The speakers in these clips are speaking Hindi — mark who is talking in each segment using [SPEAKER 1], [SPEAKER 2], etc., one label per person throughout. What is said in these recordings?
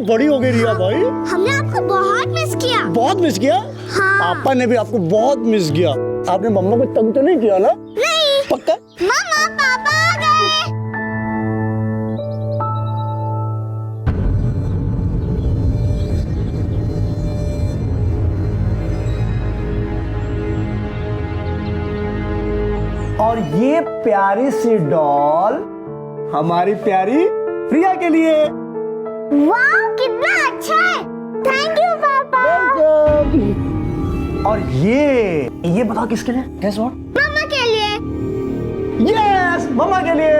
[SPEAKER 1] बड़ी हो गई रिया भाई।
[SPEAKER 2] हमने आपको बहुत मिस किया।
[SPEAKER 1] बहुत मिस किया?
[SPEAKER 2] हाँ।
[SPEAKER 1] पापा ने भी आपको बहुत मिस किया। आपने मम्मा को तंग तो नहीं किया ना?
[SPEAKER 2] नहीं।
[SPEAKER 1] पक्का?
[SPEAKER 2] मम्मा पापा आ गए।
[SPEAKER 1] और ये प्यारी सी डॉल हमारी प्यारी प्रिया के लिए।
[SPEAKER 2] वाह कितना अच्छा है। थैंक यू पापा।
[SPEAKER 1] वेलकम। और ये बताओ किसके लिए? Guess what?
[SPEAKER 2] मम्मा के लिए।
[SPEAKER 1] यस, मम्मा के लिए।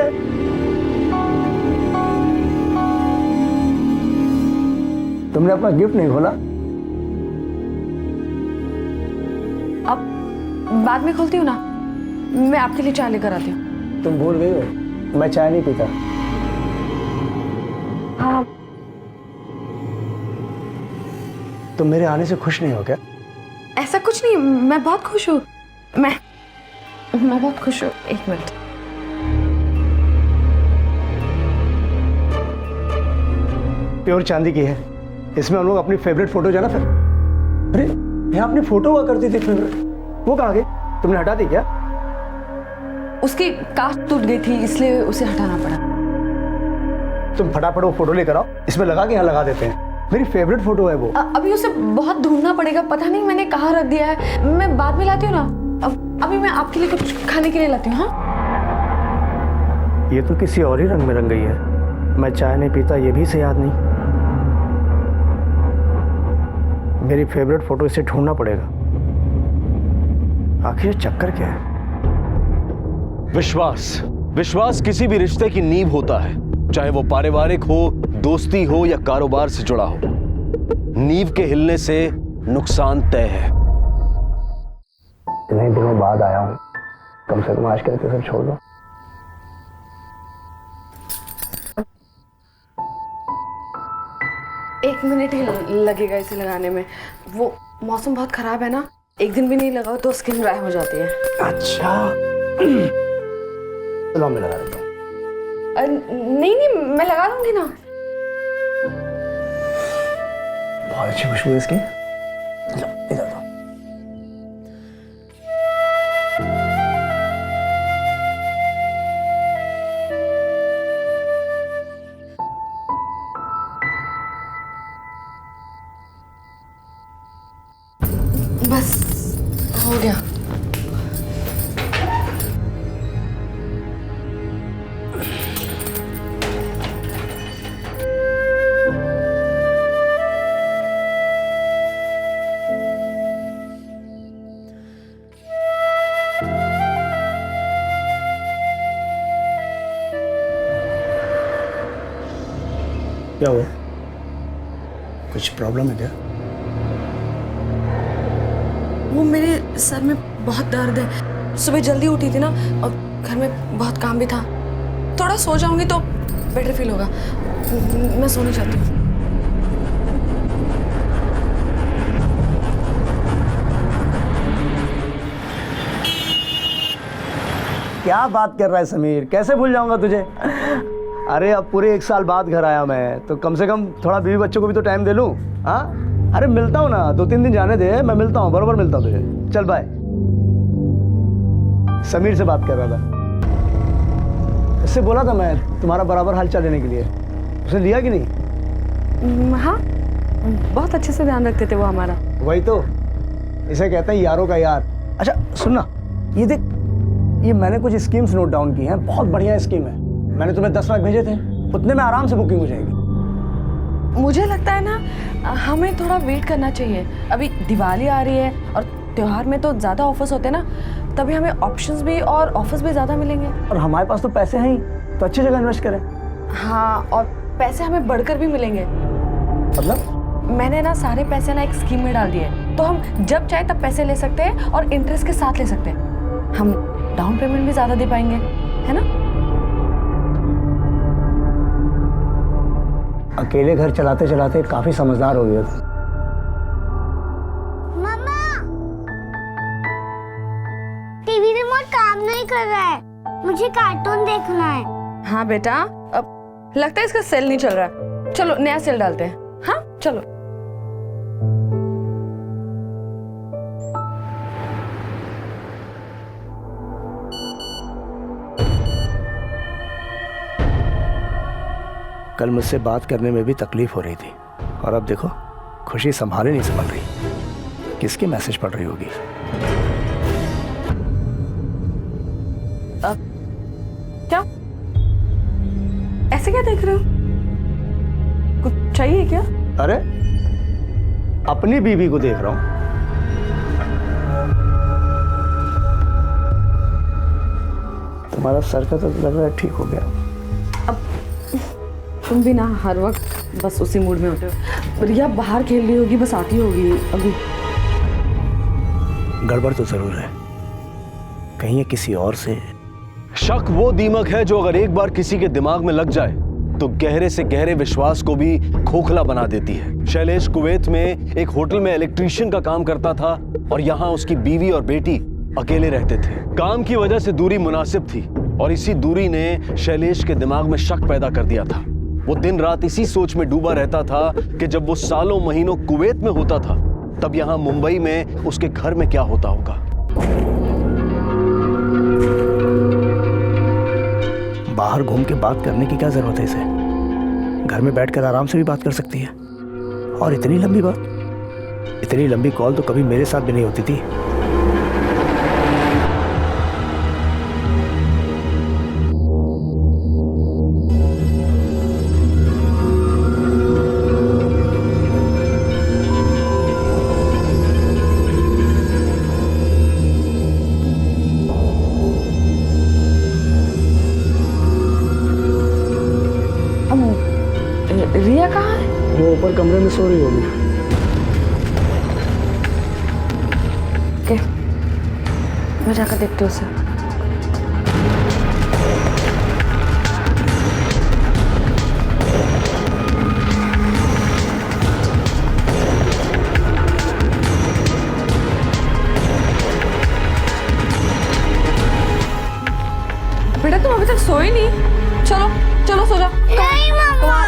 [SPEAKER 1] तुमने अपना गिफ्ट नहीं खोला?
[SPEAKER 3] अब बाद में खोलती हूँ ना, मैं आपके लिए चाय लेकर आती हूँ।
[SPEAKER 1] तुम भूल गई हो, मैं चाय नहीं पीता।
[SPEAKER 3] हाँ।
[SPEAKER 1] तुम मेरे आने से खुश नहीं हो क्या?
[SPEAKER 3] ऐसा कुछ नहीं, मैं बहुत खुश हूँ। मैं बहुत खुश हूँ। एक मिनट।
[SPEAKER 1] प्योर चांदी की है। इसमें हम लोग अपनी फेवरेट फोटो जो है ना, फिर अरे यहाँ अपनी फोटो हुआ करती थी फेवरेट, वो कहाँ गई? तुमने हटा दी क्या?
[SPEAKER 3] उसकी कांच टूट गई थी, इसलिए उसे हटाना पड़ा।
[SPEAKER 1] तुम फटाफट वो फोटो लेकर आओ, इसमें लगा के यहाँ लगा देते हैं। मेरी फेवरेट फोटो है वो।
[SPEAKER 3] अभी उसे बहुत ढूंढना पड़ेगा, पता नहीं मैंने कहाँ रख दिया है। मैं बाद में लाती हूँ ना। अभी मैं आपके लिए कुछ खाने के लिए लाती हूँ। हाँ,
[SPEAKER 1] ये तो किसी और ही रंग में रंग गई है। मैं चाय नहीं पीता, ये भी इसे याद नहीं। मेरी फेवरेट फोटो इसे ढूंढना पड़ेगा। आखिर चक्कर क्या है?
[SPEAKER 4] विश्वास किसी भी रिश्ते की नींव होता है, चाहे वो पारिवारिक हो, दोस्ती हो या कारोबार से जुड़ा हो। नींव के हिलने से नुकसान तय है।
[SPEAKER 1] इतने दिनों बाद आया हूं, कम से कम आज के सब छोड़ दो।
[SPEAKER 3] एक मिनट ही लगेगा इसे लगाने में। वो मौसम बहुत खराब है ना, एक दिन भी नहीं लगाओ तो स्किन ड्राई हो जाती है।
[SPEAKER 1] अच्छा चलो मैं लगा देता हूँ।
[SPEAKER 3] नहीं, मैं लगा लूंगी ना।
[SPEAKER 1] बहुत अच्छी खुशबू है इसकी। लो, इधर दो।
[SPEAKER 3] बस हो गया।
[SPEAKER 1] क्या हुआ? कुछ प्रॉब्लम है क्या?
[SPEAKER 3] वो मेरे सर में बहुत दर्द है। सुबह जल्दी उठी थी ना, और घर में बहुत काम भी था। थोड़ा सो जाऊंगी तो बेटर फील होगा। मैं सोना चाहती हूँ।
[SPEAKER 1] क्या बात कर रहा है समीर, कैसे भूल जाऊंगा तुझे? अरे अब पूरे 1 साल बाद घर आया मैं, तो कम से कम थोड़ा बीवी बच्चों को भी तो टाइम दे लूं। हाँ अरे मिलता हूँ ना, 2-3 दिन जाने दे, मैं मिलता हूँ, बरोबर मिलता हूँ तुझे। चल बाय। समीर से बात कर रहा था, इससे बोला था मैं तुम्हारा बराबर हाल चाल लेने के लिए। उसने लिया कि नहीं?
[SPEAKER 3] हाँ, बहुत अच्छे से ध्यान रखते थे वो हमारा।
[SPEAKER 1] वही तो, इसे कहते हैं यारों का यार। अच्छा सुनना, ये देख, ये मैंने कुछ स्कीम्स नोट डाउन की हैं, बहुत बढ़िया स्कीम है। मैंने तुम्हें 10 लाख भेजे थे, उतने में आराम से बुकिंग हो जाएगी।
[SPEAKER 3] मुझे लगता है ना, हमें थोड़ा वेट करना चाहिए। अभी दिवाली आ रही है और त्योहार में तो ज़्यादा ऑफर्स होते हैं ना, तभी हमें ऑप्शंस भी और ऑफर्स भी ज़्यादा मिलेंगे।
[SPEAKER 1] और हमारे पास तो पैसे हैं ही, तो अच्छी जगह इन्वेस्ट करें।
[SPEAKER 3] हाँ, और पैसे हमें बढ़कर भी मिलेंगे।
[SPEAKER 1] मतलब?
[SPEAKER 3] मैंने ना सारे पैसे ना एक स्कीम में डाल दिए, तो हम जब चाहे तब पैसे ले सकते हैं और इंटरेस्ट के साथ ले सकते हैं। हम डाउन पेमेंट भी ज़्यादा दे पाएंगे, है ना?
[SPEAKER 1] अकेले घर चलाते चलाते काफी समझदार हो गया था।
[SPEAKER 2] मम्मा, टीवी रिमोट काम नहीं कर रहा है, मुझे कार्टून देखना है।
[SPEAKER 3] हाँ बेटा, अब लगता है इसका सेल नहीं चल रहा। चलो नया सेल डालते हैं। चलो।
[SPEAKER 1] कल मुझसे बात करने में भी तकलीफ हो रही थी और अब देखो खुशी संभाले नहीं संभल रही। किसके मैसेज पढ़ रही होगी?
[SPEAKER 3] क्या ऐसे क्या देख रहे हो? कुछ चाहिए क्या?
[SPEAKER 1] अरे अपनी बीवी को देख रहा हूं। तुम्हारा सर का तो लग रहा है ठीक हो गया।
[SPEAKER 3] तुम भी ना हर वक्त बस उसी मूड में होते हो। रिया बाहर खेल रही होगी, बस आती होगी अभी।
[SPEAKER 1] गड़बड़ तो जरूर है, कहीं ये किसी और से।
[SPEAKER 4] शक वो दीमक है जो अगर एक बार किसी के दिमाग में लग जाए तो गहरे से गहरे विश्वास को भी खोखला बना देती है। शैलेश कुवैत में एक होटल में इलेक्ट्रीशियन का काम करता था और यहाँ उसकी बीवी और बेटी अकेले रहते थे। काम की वजह से दूरी मुनासिब थी और इसी दूरी ने शैलेश के दिमाग में शक पैदा कर दिया था। वो दिन रात इसी सोच में डूबा रहता था कि जब वो सालों महीनों कुवैत में होता था तब यहाँ मुंबई में उसके घर में क्या होता होगा।
[SPEAKER 1] बाहर घूम के बात करने की क्या जरूरत है इसे? घर में बैठकर आराम से भी बात कर सकती है। और इतनी लंबी बात, इतनी लंबी कॉल तो कभी मेरे साथ भी नहीं होती थी।
[SPEAKER 3] रिया कहाँ है?
[SPEAKER 1] वो ऊपर कमरे में सो रही होगी।
[SPEAKER 3] ओके, मैं जाकर देखती हूँ उसे। बेटा तुम अभी तक सोई नहीं? चलो चलो सो जाओ।
[SPEAKER 2] नहीं मम्मा।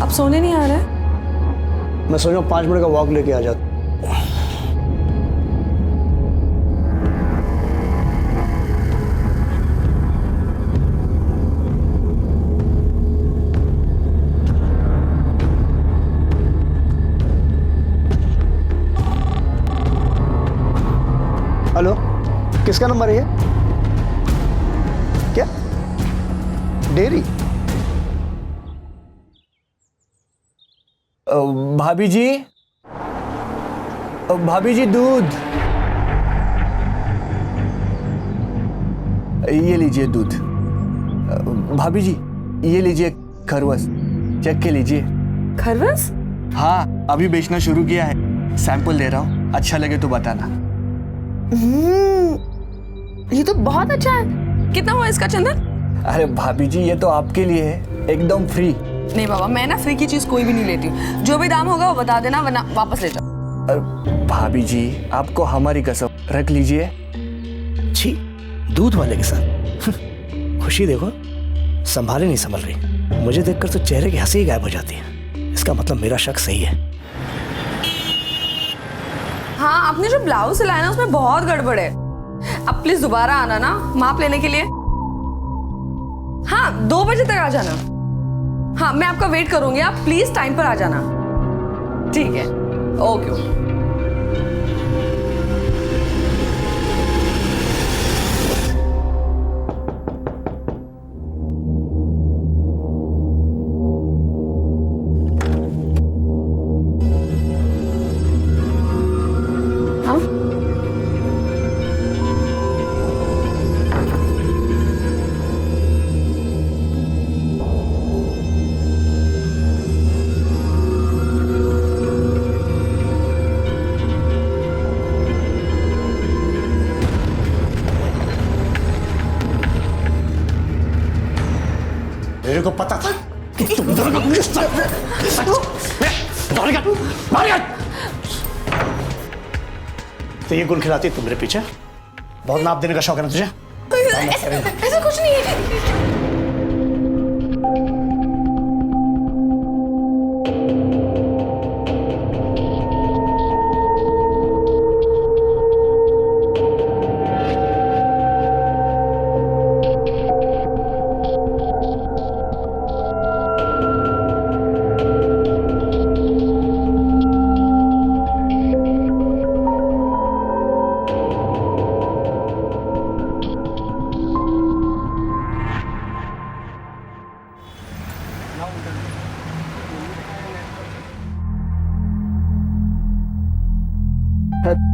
[SPEAKER 3] अब सोने नहीं आ रहा है?
[SPEAKER 1] मैं सोचा 5 मिनट का वॉक लेके आ जाता। हेलो, किसका नंबर है ये? क्या डेयरी? भाभी जी, भाभी जी दूध, ये लीजिए दूध। भाभी जी ये लीजिए खरवस, चेक के लीजिए।
[SPEAKER 3] खरवस?
[SPEAKER 5] हाँ अभी बेचना शुरू किया है, सैंपल दे रहा हूँ, अच्छा लगे तो बताना।
[SPEAKER 3] ये तो बहुत अच्छा है। कितना हुआ इसका चंदन?
[SPEAKER 5] अरे भाभी जी ये तो आपके लिए है, एकदम फ्री।
[SPEAKER 3] नहीं बाबा, मैं ना फ्री की चीज कोई भी नहीं लेती हूँ। जो भी दाम होगा वो बता देना वरना वापस ले जाओ।
[SPEAKER 5] भाभी जी आपको हमारी कसम, रख लीजिए।
[SPEAKER 1] छी, दूध वाले के साथ खुशी देखो संभाले नहीं संभल रही। मुझे देखकर तो चेहरे की हंसी ही गायब हो जाती है। इसका मतलब मेरा शक सही है।
[SPEAKER 3] हाँ, आपने जो ब्लाउज सिलाया ना उसमें बहुत गड़बड़ है। अब प्लीज दोबारा आना ना माप लेने के लिए। हाँ 2 बजे तक आ जाना। हाँ मैं आपका वेट करूंगी, आप प्लीज टाइम पर आ जाना। ठीक है, ओके। हाँ
[SPEAKER 6] मेरे को पता था कि तुम दोनों को किस तरह तो ये गुल खिलाती तुम मेरे पीछे बहुत नाप देने का शौक है ना तुझे?
[SPEAKER 3] ऐसा कुछ नहीं है।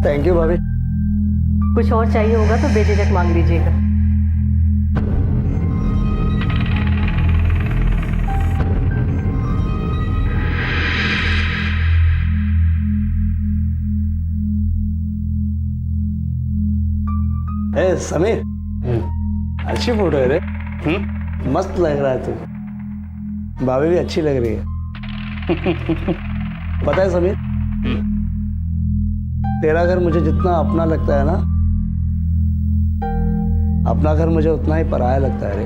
[SPEAKER 1] थैंक यू भाभी।
[SPEAKER 7] कुछ और चाहिए होगा तो बेझिझक मांग लीजिएगा।
[SPEAKER 1] ए समीर, अच्छी फोटो है रे। मस्त लग रहा है तू। भाभी भी अच्छी लग रही है। पता है समीर, तेरा घर मुझे जितना अपना लगता है ना, अपना घर मुझे उतना ही पराया लगता है रे।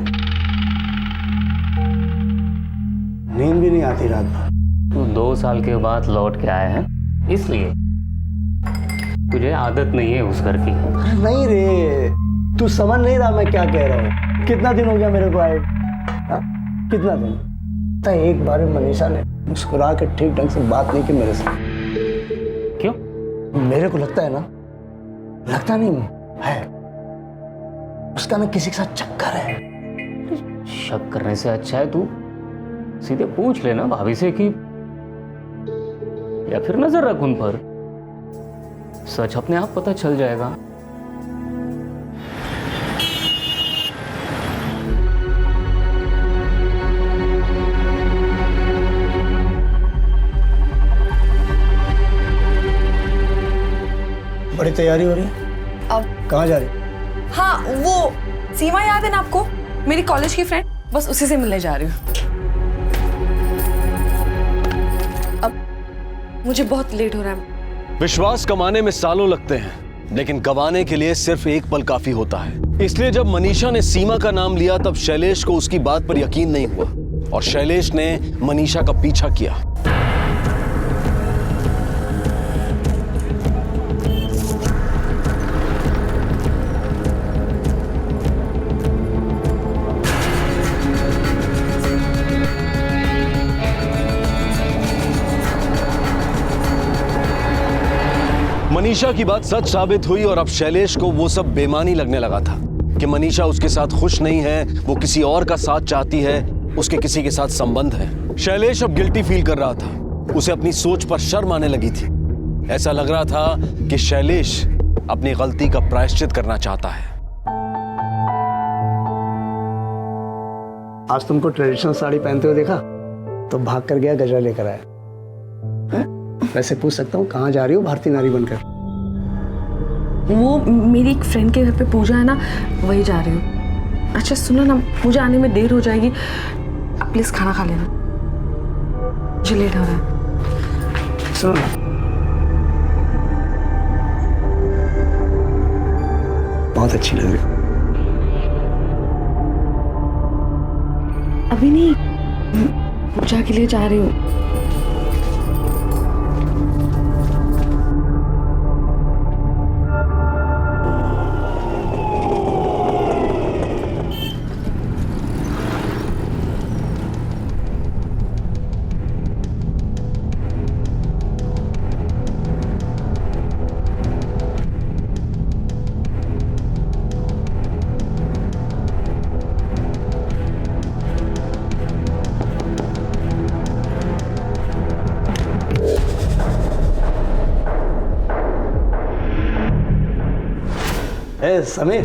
[SPEAKER 1] नींद भी नहीं आती रात भर।
[SPEAKER 8] तू 2 साल के बाद लौट के आया है, इसलिए तुझे आदत नहीं है उस घर की।
[SPEAKER 1] अरे नहीं रे, तू समझ नहीं रहा मैं क्या कह रहा हूँ। कितना दिन हो गया मेरे को आए, कितना दिन। तो एक बार मनीषा ने मुस्कुरा के ठीक ढंग से बात नहीं की मेरे से।
[SPEAKER 8] क्यों?
[SPEAKER 1] मेरे को लगता है ना, लगता नहीं है, उसका ना किसी के साथ चक्कर है।
[SPEAKER 8] शक करने से अच्छा है तू सीधे पूछ लेना भाभी से कि, या फिर नजर रख उन पर, सच अपने आप पता चल जाएगा।
[SPEAKER 1] बड़ी तैयारी हो रही है।
[SPEAKER 3] अब
[SPEAKER 1] कहाँ जा रही?
[SPEAKER 3] हाँ, वो सीमा याद है ना आपको, मेरी कॉलेज की फ्रेंड, बस उसी से मिलने जा रही हूँ। अब मुझे बहुत लेट हो रहा है।
[SPEAKER 4] विश्वास कमाने में सालों लगते हैं, लेकिन गंवाने के लिए सिर्फ एक पल काफी होता है। इसलिए जब मनीषा ने सीमा का नाम लिया तब शैलेश को उसकी बात पर यकीन नहीं हुआ और शैलेश ने मनीषा का पीछा किया। मनीषा की बात सच साबित हुई और अब शैलेश को वो सब बेमानी लगने लगा था कि मनीषा उसके साथ खुश नहीं है, वो किसी और का साथ चाहती है, उसके किसी के साथ संबंध है। शैलेश अब गिल्टी फील कर रहा था, उसे अपनी सोच पर शर्म आने लगी थी। ऐसा लग रहा था कि शैलेश अपनी गलती का प्रायश्चित करना चाहता है।
[SPEAKER 1] आज तुमको ट्रेडिशनल साड़ी पहनते हुए देखा तो भाग कर गया, गजरा लेकर आया। वैसे पूछ सकता हूँ कहाँ जा रही हो भारतीय नारी बनकर?
[SPEAKER 3] वो मेरी एक फ्रेंड के घर पे पूजा है ना, वही जा रही हूँ। अच्छा सुनो ना, मुझे आने में देर हो जाएगी, आप प्लीज खाना खा लेना, मुझे लेट हो रहा है।
[SPEAKER 1] सुनो ना, बहुत अच्छी लग रही हो।
[SPEAKER 3] अभी नहीं, पूजा के लिए जा रही हूँ।
[SPEAKER 1] ए समीर,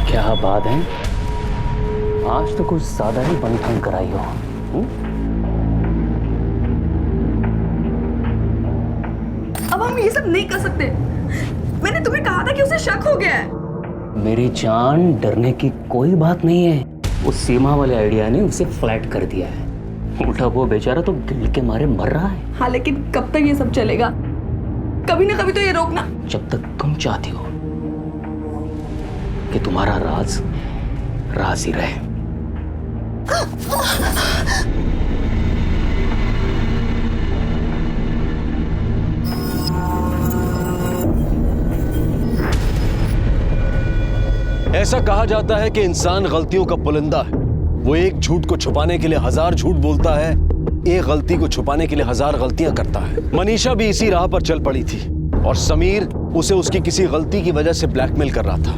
[SPEAKER 8] क्या बात है, आज तो कुछ ज्यादा ही बनठन कराई हो।
[SPEAKER 3] अब हम ये सब नहीं कर सकते। मैंने तुम्हें कहा था कि उसे शक हो गया है।
[SPEAKER 8] मेरी जान, डरने की कोई बात नहीं है। उस सीमा वाले आइडिया ने उसे फ्लैट कर दिया है। उल्टा वो बेचारा तो गिल्ट के मारे मर रहा है।
[SPEAKER 3] हाँ, लेकिन कब तक ये सब चलेगा? कभी ना कभी तो ये रोकना।
[SPEAKER 8] जब तक तुम चाहती हो कि तुम्हारा राज राज ही रहे।
[SPEAKER 4] ऐसा कहा जाता है कि इंसान गलतियों का पुलिंदा है। वो एक झूठ को छुपाने के लिए 1000 झूठ बोलता है, एक गलती को छुपाने के लिए 1000 गलतियां करता है। मनीषा भी इसी राह पर चल पड़ी थी और समीर उसे उसकी किसी गलती की वजह से ब्लैकमेल कर रहा था।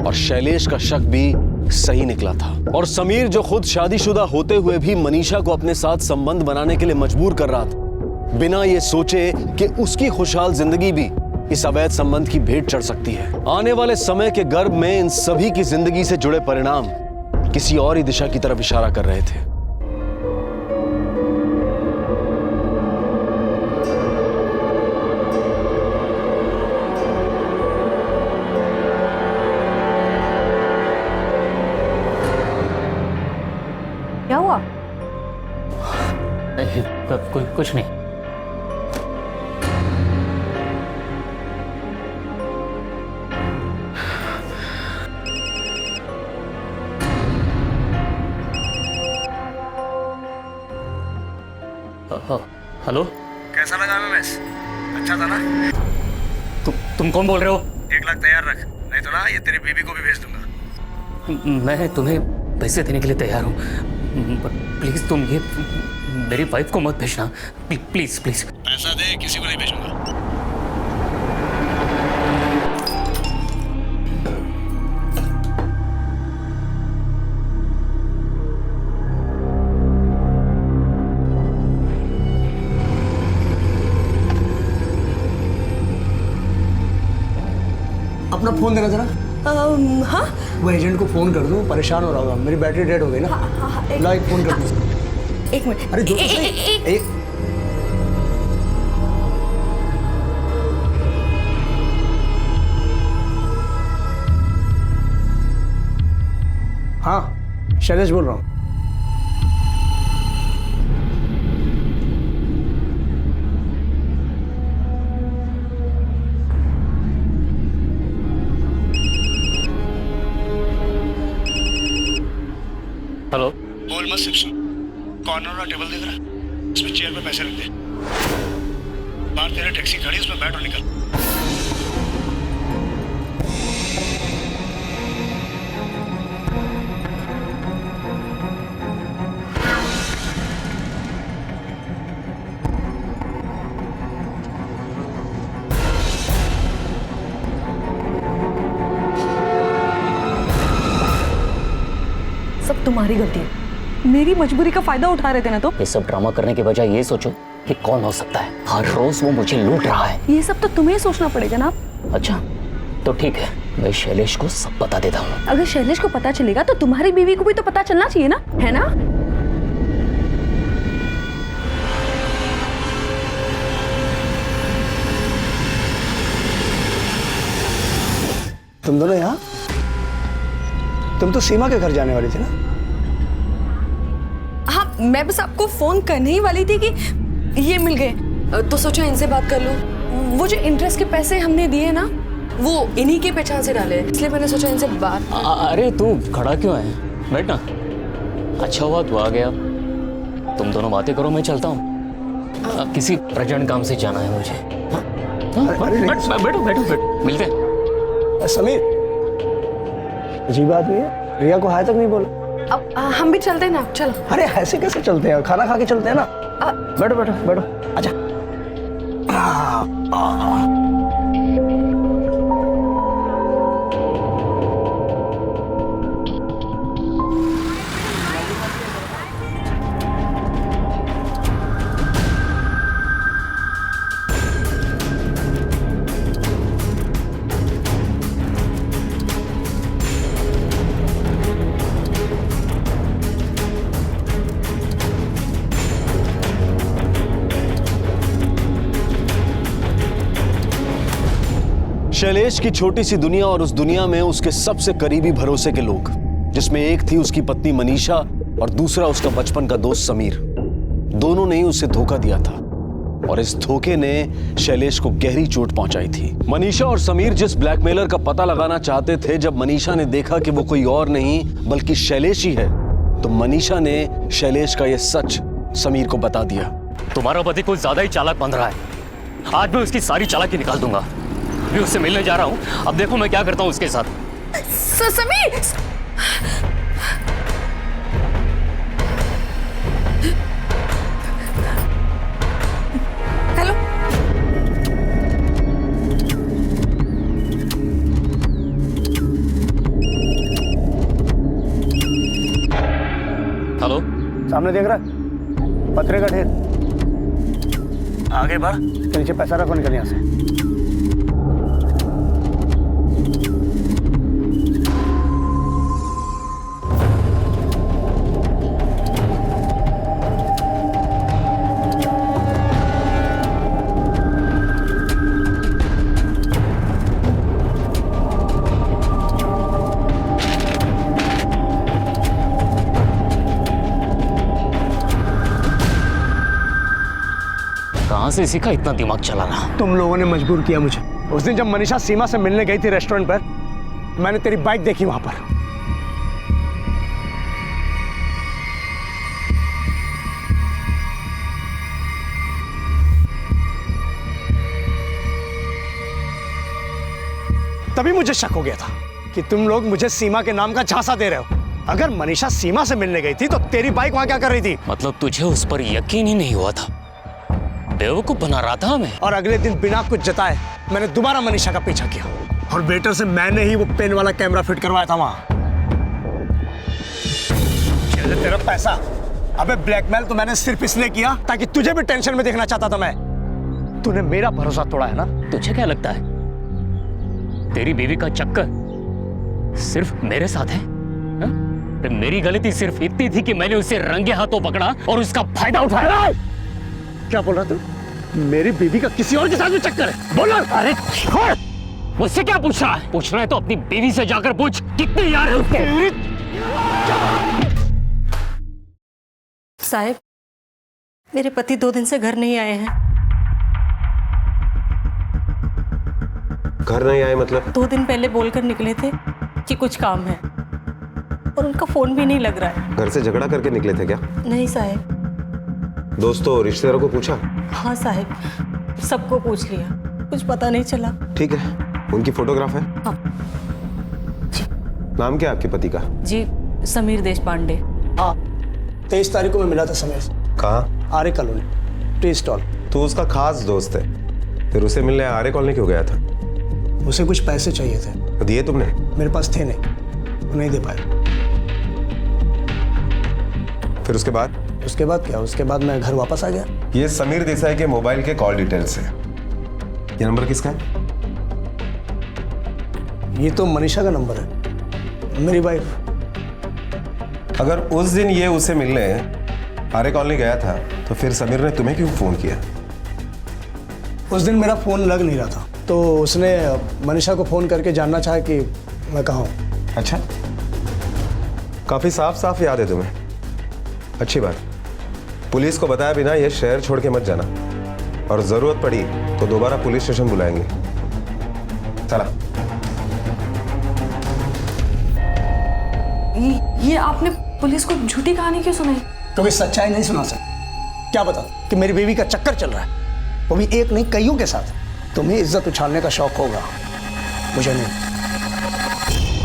[SPEAKER 4] और शैलेश का शक भी सही निकला था। और समीर जो खुद शादीशुदा होते हुए भी मनीषा को अपने साथ संबंध बनाने के लिए मजबूर कर रहा था, बिना ये सोचे कि उसकी खुशहाल जिंदगी भी इस अवैध संबंध की भेंट चढ़ सकती है। आने वाले समय के गर्भ में इन सभी की जिंदगी से जुड़े परिणाम किसी और ही दिशा की तरफ इशारा कर रहे थे।
[SPEAKER 7] क्या हुआ?
[SPEAKER 8] कुछ नहीं। हेलो,
[SPEAKER 6] कैसा लगा एमएमएस? अच्छा था ना?
[SPEAKER 8] तुम कौन बोल रहे हो?
[SPEAKER 6] 1 लाख तैयार रख, नहीं तो ना ये तेरी बीबी को भी भेज दूंगा।
[SPEAKER 8] मैं तुम्हें पैसे देने के लिए तैयार हूँ, प्लीज तुम ये मेरी वाइफ को मत भेजना, प्लीज प्लीज।
[SPEAKER 6] पैसा दे, किसी को नहीं भेजूंगा।
[SPEAKER 1] अपना फोन देना जरा।
[SPEAKER 3] हाँ,
[SPEAKER 1] वो एजेंट को फोन कर दूं, परेशान हो रहा होगा। मेरी बैटरी डेड हो गई ना। ला, एक फोन कर दूं।
[SPEAKER 3] एक मिनट।
[SPEAKER 1] अरे दो तो सही। एक हाँ, शैलेश बोल रहा हूँ।
[SPEAKER 8] हेलो,
[SPEAKER 6] बोल मत शिव, कॉर्नर वाला टेबल देख रहा, उसमें चेयर पे पैसे रख दे। बाहर तेरा टैक्सी खड़ी, उसमें बैठ और निकल।
[SPEAKER 3] सब तुम्हारी गलती है। मेरी मजबूरी का फायदा उठा रहे थे ना। तो
[SPEAKER 8] ये सब ड्रामा करने के बजाय ये सोचो कि कौन हो सकता है। हर रोज वो मुझे लूट रहा है।
[SPEAKER 3] ये सब तो तुम्हें सोचना पड़ेगा ना।
[SPEAKER 8] अच्छा तो ठीक है, मैं शैलेश को सब बता देता हूँ।
[SPEAKER 3] अगर शैलेश को पता चलेगा तो तुम्हारी बीवी को भी तो पता चलना चाहिए ना, है ना?
[SPEAKER 1] तुम दोनों यहाँ? तुम तो सीमा के घर जाने वाली थी ना?
[SPEAKER 3] हाँ, मैं बस आपको फोन करने ही वाली थी कि ये मिल गए, तो सोचा इनसे बात कर लूं। वो जो इंटरेस्ट के पैसे हमने दिए ना, वो इन्हीं के पहचान से डाले, इसलिए मैंने सोचा इनसे बात।
[SPEAKER 8] अरे तू खड़ा क्यों है, बैठ ना। अच्छा हुआ तू आ गया। तुम दोनों बातें करो, मैं चलता हूँ। किसी अर्जेंट काम से जाना है मुझे। बैठो बैठो बैठो, मिलते हैं।
[SPEAKER 1] समीर, अजीब आदमी है, रिया को हाय तक नहीं बोला।
[SPEAKER 3] अब हम भी चलते हैं ना, चलो।
[SPEAKER 1] अरे ऐसे कैसे चलते हैं, खाना खा के चलते हैं ना। बैठो बैठो बैठो, अच्छा।
[SPEAKER 4] शैलेश की छोटी सी दुनिया और उस दुनिया में उसके सबसे करीबी भरोसे के लोग, जिसमें एक थी उसकी पत्नी मनीषा और दूसरा उसका बचपन का दोस्त समीर। दोनों ने ही उसे धोखा दिया था और इस धोखे ने शैलेश को गहरी चोट पहुंचाई थी। मनीषा और समीर जिस ब्लैकमेलर का पता लगाना चाहते थे, जब मनीषा ने देखा कि वो कोई और नहीं बल्कि शैलेश ही है, तो मनीषा ने शैलेश का यह सच समीर को बता दिया।
[SPEAKER 8] तुम्हारा पति कुछ ज्यादा ही चालाक बन रहा है। आज मैं उसकी सारी चालाकी निकाल दूंगा। मैं उससे मिलने जा रहा हूं, अब देखो मैं क्या करता हूं उसके साथ।
[SPEAKER 3] समीर, हेलो।
[SPEAKER 8] हेलो,
[SPEAKER 1] सामने देख रहा है? पत्थरे का ढेर। आगे बढ़, के नीचे पैसा रखो, निकल यहाँ से।
[SPEAKER 8] कहां से सीखा इतना दिमाग चलाना?
[SPEAKER 1] तुम लोगों ने मजबूर किया मुझे। उस दिन जब मनीषा सीमा से मिलने गई थी रेस्टोरेंट पर, मैंने तेरी बाइक देखी वहां पर। तभी मुझे शक हो गया था कि तुम लोग मुझे सीमा के नाम का झांसा दे रहे हो। अगर मनीषा सीमा से मिलने गई थी तो तेरी बाइक वहां क्या कर रही थी?
[SPEAKER 8] मतलब तुझे उस पर यकीन ही नहीं हुआ था? बेवकूफ बना रहा था मैं।
[SPEAKER 1] और अगले दिन बिना कुछ जताए मैंने दोबारा मनीषा का पीछा किया और वेटर से मैंने ही वो पेन वाला कैमरा फिट करवाया था वहां। तेरा पैसा, अबे ब्लैकमेल तो मैंने सिर्फ इसलिए किया ताकि तुझे भी टेंशन में देखना चाहता था मैं। तूने मेरा भरोसा तोड़ा है ना?
[SPEAKER 8] तुझे क्या लगता है तेरी बीवी का चक्कर सिर्फ मेरे साथ है? हा? मेरी गलती सिर्फ इतनी थी कि मैंने उसे रंगे हाथों पकड़ा और उसका फायदा उठाया।
[SPEAKER 1] क्या बोल रहा तू? मेरी बीवी का किसी और के साथ भी चक्कर है? बोल।
[SPEAKER 8] अरे छोड़, मुझसे क्या पूछ रहा है? पूछना है तो अपनी बीवी से जाकर पूछ, कितने यार है उसके?
[SPEAKER 7] साहब, मेरे पति 2 दिन से घर नहीं आए हैं।
[SPEAKER 9] घर नहीं आए मतलब?
[SPEAKER 7] 2 दिन पहले बोलकर निकले थे कि कुछ काम है और उनका फोन भी नहीं लग रहा है।
[SPEAKER 9] घर से झगड़ा करके निकले थे क्या?
[SPEAKER 7] नहीं साहब।
[SPEAKER 9] दोस्तों रिश्तेदारों को पूछा?
[SPEAKER 7] हाँ साहब, सबको पूछ लिया, कुछ पता नहीं चला।
[SPEAKER 9] ठीक है, उनकी फोटोग्राफ है?
[SPEAKER 7] हाँ जी।
[SPEAKER 9] नाम क्या है आपके पति का?
[SPEAKER 7] जी, समीर देशपांडे।
[SPEAKER 1] हाँ, 23 तारीख को मैं मिला था समय से।
[SPEAKER 9] कहाँ?
[SPEAKER 1] आर्य कॉलोनी, टी स्टॉल।
[SPEAKER 9] तो उसका खास दोस्त है, फिर उसे मिलने आर्य कॉलोनी क्यों गया था?
[SPEAKER 1] उसे कुछ पैसे चाहिए थे।
[SPEAKER 9] दिए तुमने?
[SPEAKER 1] मेरे पास थे नहीं दे पाए।
[SPEAKER 9] फिर उसके बाद?
[SPEAKER 1] उसके बाद क्या? उसके बाद मैं घर वापस आ गया।
[SPEAKER 9] ये समीर देसाई के मोबाइल के कॉल डिटेल्स है। ये नंबर किसका है?
[SPEAKER 1] ये तो मनीषा का नंबर है, मेरी वाइफ।
[SPEAKER 9] अगर उस दिन ये उसे मिलने आर्य कॉलोनी गया था तो फिर समीर ने तुम्हें क्यों फोन किया?
[SPEAKER 1] उस दिन मेरा फोन लग नहीं रहा था, तो उसने मनीषा को फोन करके जानना चाहा कि मैं कहाँ हूँ।
[SPEAKER 9] अच्छा, काफी साफ साफ याद है तुम्हें। अच्छी बात। पुलिस को बताया बिना ये शहर छोड़ के मत जाना, और जरूरत पड़ी तो दोबारा पुलिस स्टेशन बुलाएंगे। चला।
[SPEAKER 3] ये आपने पुलिस को झूठी कहानी क्यों सुनाई?
[SPEAKER 1] क्योंकि सच्चाई नहीं सुना सकती। क्या बता कि मेरी बीवी का चक्कर चल रहा है, वो भी एक नहीं कईयों के साथ। तुम्हें इज्जत उछालने का शौक होगा, मुझे नहीं।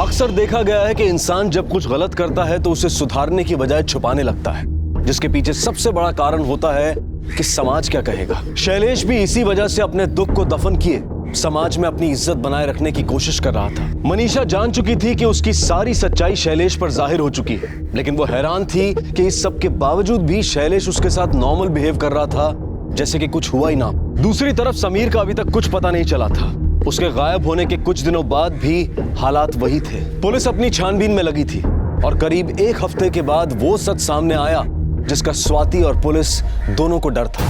[SPEAKER 4] अक्सर देखा गया है कि इंसान जब कुछ गलत करता है तो उसे सुधारने की बजाय छुपाने लगता है, जिसके पीछे सबसे बड़ा कारण होता है कि समाज क्या कहेगा। शैलेश भी इसी वजह से अपने दुख को दफन किए समाज में अपनी इज्जत बनाए रखने की कोशिश कर रहा था। मनीषा जान चुकी थी कि उसकी सारी सच्चाई शैलेश पर जाहिर हो चुकी है, लेकिन वो हैरान थी कि इस सब के बावजूद भी शैलेश उसके साथ नॉर्मल बिहेव कर रहा था, जैसे कि कुछ हुआ ही ना। दूसरी तरफ समीर का अभी तक कुछ पता नहीं चला था। उसके गायब होने के कुछ दिनों बाद भी हालात वही थे। पुलिस अपनी छानबीन में लगी थी और करीब 1 हफ्ते के बाद वो सच सामने आया जिसका स्वाति और पुलिस दोनों को डर था।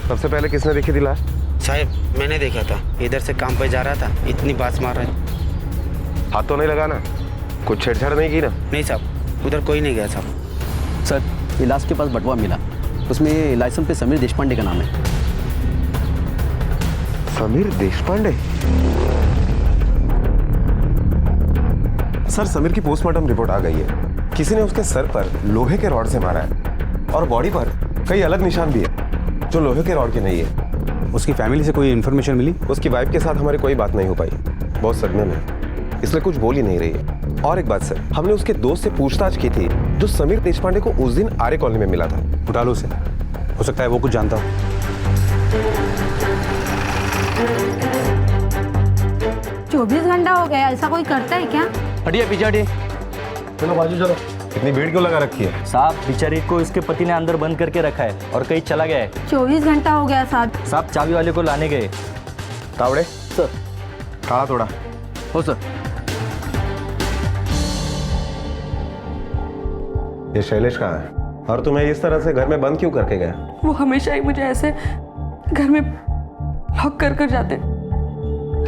[SPEAKER 9] सबसे पहले किसने देखी थी लाश?
[SPEAKER 10] साहब मैंने देखा था, इधर से काम पे जा रहा था, इतनी बात मार रहा है।
[SPEAKER 9] हाथ तो नहीं लगाना, कुछ छेड़छाड़ नहीं की ना?
[SPEAKER 10] नहीं साहब, उधर कोई नहीं गया साहब।
[SPEAKER 11] सर इलाज के पास बटवा मिला, उसमें लाइसेंस पे समीर देशपांडे का नाम है।
[SPEAKER 9] समीर देशपांडे? सर समीर की पोस्टमार्टम रिपोर्ट आ गई है। किसी ने उसके सर पर लोहे के रॉड से मारा है और बॉडी पर कई अलग निशान भी है जो लोहे के रॉड के नहीं है।
[SPEAKER 12] उसकी फैमिली से कोई इन्फॉर्मेशन मिली?
[SPEAKER 9] उसकी वाइफ के साथ हमारी कोई बात नहीं हो पाई, बहुत सदमे में, इसलिए कुछ बोल ही नहीं रही है। और एक बात सर, हमने उसके दोस्त से पूछताछ की थी जो समीर देशपांडे को उस दिन आर्य कॉलोनी में मिला था।
[SPEAKER 12] उठा लो उसे, हो सकता है वो कुछ जानता हो।
[SPEAKER 13] 24 घंटा हो गया, ऐसा कोई करता है क्या?
[SPEAKER 11] हटिए पीछे हटिए।
[SPEAKER 9] चलो बाजू चलो। इतनी भीड़ क्यों लगा रखी है?
[SPEAKER 11] साहब बेचारे को इसके पति ने अंदर बंद करके रखा है और कहीं चला गया है।
[SPEAKER 13] 24 घंटा हो गया साहब।
[SPEAKER 11] साहब चाबी वाले को लाने गए।
[SPEAKER 9] तावड़े
[SPEAKER 11] सर।
[SPEAKER 9] खड़ा थोड़ा।
[SPEAKER 11] हो सर।
[SPEAKER 9] ये शैलेश कहाँ है और तुम्हें इस तरह से घर में बंद क्यों करके गया?
[SPEAKER 3] वो हमेशा ही मुझे ऐसे घर में लॉक कर कर जाते।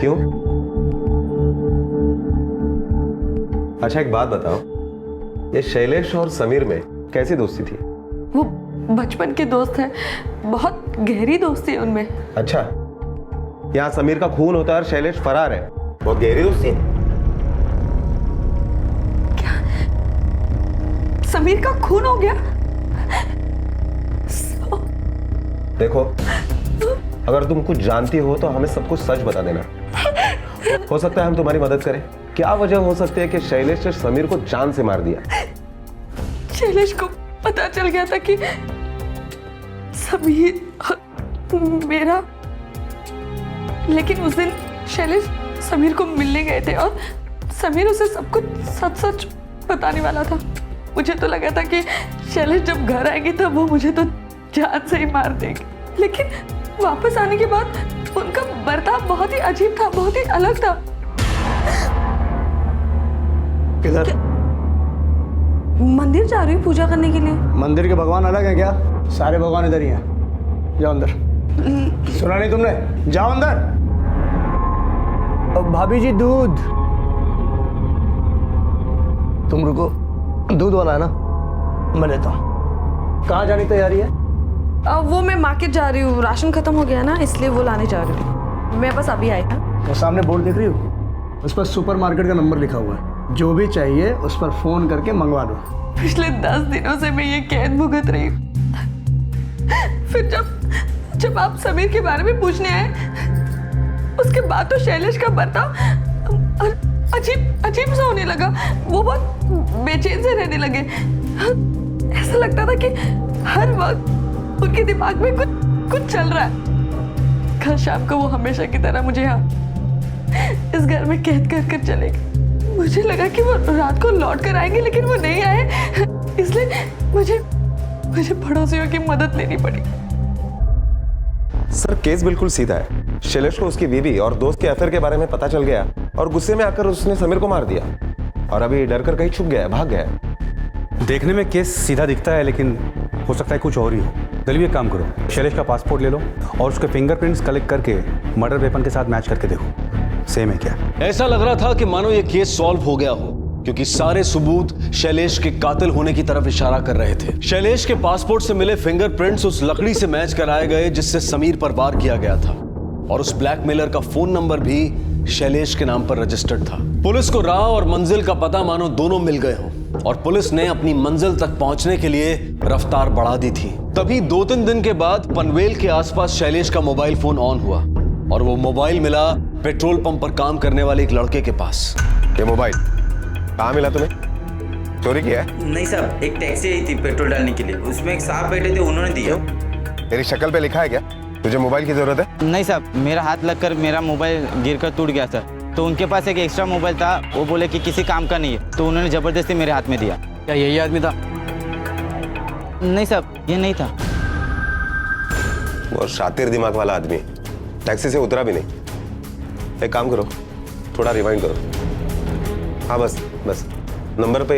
[SPEAKER 9] क्यों? अच्छा एक बात बताओ, ये शैलेश और समीर में कैसी दोस्ती थी?
[SPEAKER 3] वो बचपन के दोस्त हैं, बहुत गहरी दोस्ती है उनमें।
[SPEAKER 9] अच्छा, यहाँ समीर का खून होता है और शैलेश फरार है, बहुत गहरी दोस्ती है।
[SPEAKER 3] क्या समीर का खून हो गया?
[SPEAKER 9] देखो, अगर तुम कुछ जानती हो तो हमें सब कुछ सच बता देना। हो सकता है हम तुम्हारी मदद करें। क्या वजह हो सकती है कि शैलेश ने समीर को जान से मार दिया?
[SPEAKER 3] शैलेश को पता चल गया था कि समीर और मेरा, लेकिन उस दिन शैलेश समीर को मिलने गए थे और समीर उसे सब कुछ सच सच बताने वाला था। मुझे तो लगा था कि शैलेश जब घर आएगी तब वो मुझे तो जान से ही मार देगी, लेकिन वापस आने के बाद उनका बर्ताव बहुत ही अजीब था, बहुत ही अलग था।
[SPEAKER 1] किधर?
[SPEAKER 3] मंदिर जा रही हूँ पूजा करने के लिए।
[SPEAKER 1] मंदिर के भगवान अलग हैं क्या? सारे भगवान इधर ही हैं। जाओ अंदर। सुना नहीं तुमने? जाओ अंदर। भाभी जी दूध। तुम रुको, दूध वाला है ना, मैं लेता हूँ। कहाँ जाने की तैयारी है?
[SPEAKER 3] वो मैं मार्केट जा रही हूँ, राशन खत्म हो गया ना, इसलिए वो लाने जा रही हूँ। मैं बस अभी आई था।
[SPEAKER 1] वो सामने बोर्ड देख रही हो, उस पर सुपरमार्केट का नंबर लिखा हुआ है। जो भी चाहिए उस पर फोन करके मंगवा दो।
[SPEAKER 3] पिछले 10 दिनों से मैं ये कैद भुगत रही हूँ। फिर जब आप समीर के बारे में पूछने आए, उसके बाद तो शैलेश का बर्ताव अजीब सा होने लगा। वो बहुत बेचैन से रहने लगे। ऐसा लगता था कि हर वक्त उनके दिमाग में कुछ चल रहा है। कल शाम को वो हमेशा की तरह मुझे यहाँ इस घर में कैद कर चलेगी। मुझे लगा कि वो रात को लौट कर आएंगे, लेकिन वो नहीं आए, इसलिए मुझे पड़ोसियों की मदद लेनी पड़ी।
[SPEAKER 9] सर केस बिल्कुल सीधा है। शैलेश को उसकी बीवी और दोस्त के अफेयर के बारे में पता चल गया और गुस्से में आकर उसने समीर को मार दिया और अभी डर कर कहीं छुप गया, भाग गया।
[SPEAKER 12] देखने में केस सीधा दिखता है, लेकिन हो सकता है कुछ और ही हो। चलिए एक काम करो, शैलेश का पासपोर्ट ले लो और उसके फिंगरप्रिंट्स कलेक्ट करके मर्डर वेपन के साथ मैच करके देखो सेम है क्या।
[SPEAKER 4] ऐसा लग रहा था कि मानो ये केस सॉल्व हो गया हो, क्योंकि सारे सबूत शैलेश के कातिल होने की तरफ इशारा कर रहे थे। शैलेश के पासपोर्ट से मिले फिंगरप्रिंट्स उस लकड़ी से मैच कराए गए जिससे समीर पर वार किया गया था, और उस ब्लैकमेलर का फोन नंबर भी शैलेश के नाम पर रजिस्टर्ड था। पुलिस को राह और मंजिल का पता मानो दोनों मिल गए हों, और पुलिस ने अपनी मंजिल तक पहुंचने के लिए रफ्तार बढ़ा दी थी। तभी 2-3 दिन के बाद पनवेल के आसपास शैलेश का मोबाइल फोन ऑन हुआ और वो मोबाइल मिला पेट्रोल पंप पर काम करने वाले एक लड़के के पास।
[SPEAKER 9] ये मोबाइल कहाँ मिला तुम्हें? चोरी किया है?
[SPEAKER 10] नहीं साहब, एक टैक्सी आई थी पेट्रोल डालने के लिए, उसमें एक साहब बैठे थे, उन्होंने दिया।
[SPEAKER 9] तेरी शक्ल पे लिखा है क्या तुझे मोबाइल की जरूरत है?
[SPEAKER 10] नहीं साहब, मेरा हाथ लगकर मेरा मोबाइल गिरकर टूट गया सर, तो उनके पास एक एक्स्ट्रा मोबाइल था, वो बोले कि किसी काम का नहीं है, तो उन्होंने जबरदस्ती मेरे हाथ में दिया।
[SPEAKER 11] क्या यही आदमी था?
[SPEAKER 10] नहीं साहब, ये नहीं था।
[SPEAKER 9] और शातिर दिमाग वाला आदमी, टैक्सी से उतरा भी नहीं। एक काम करो, थोड़ा रिवाइंड करो। हाँ बस नंबर पे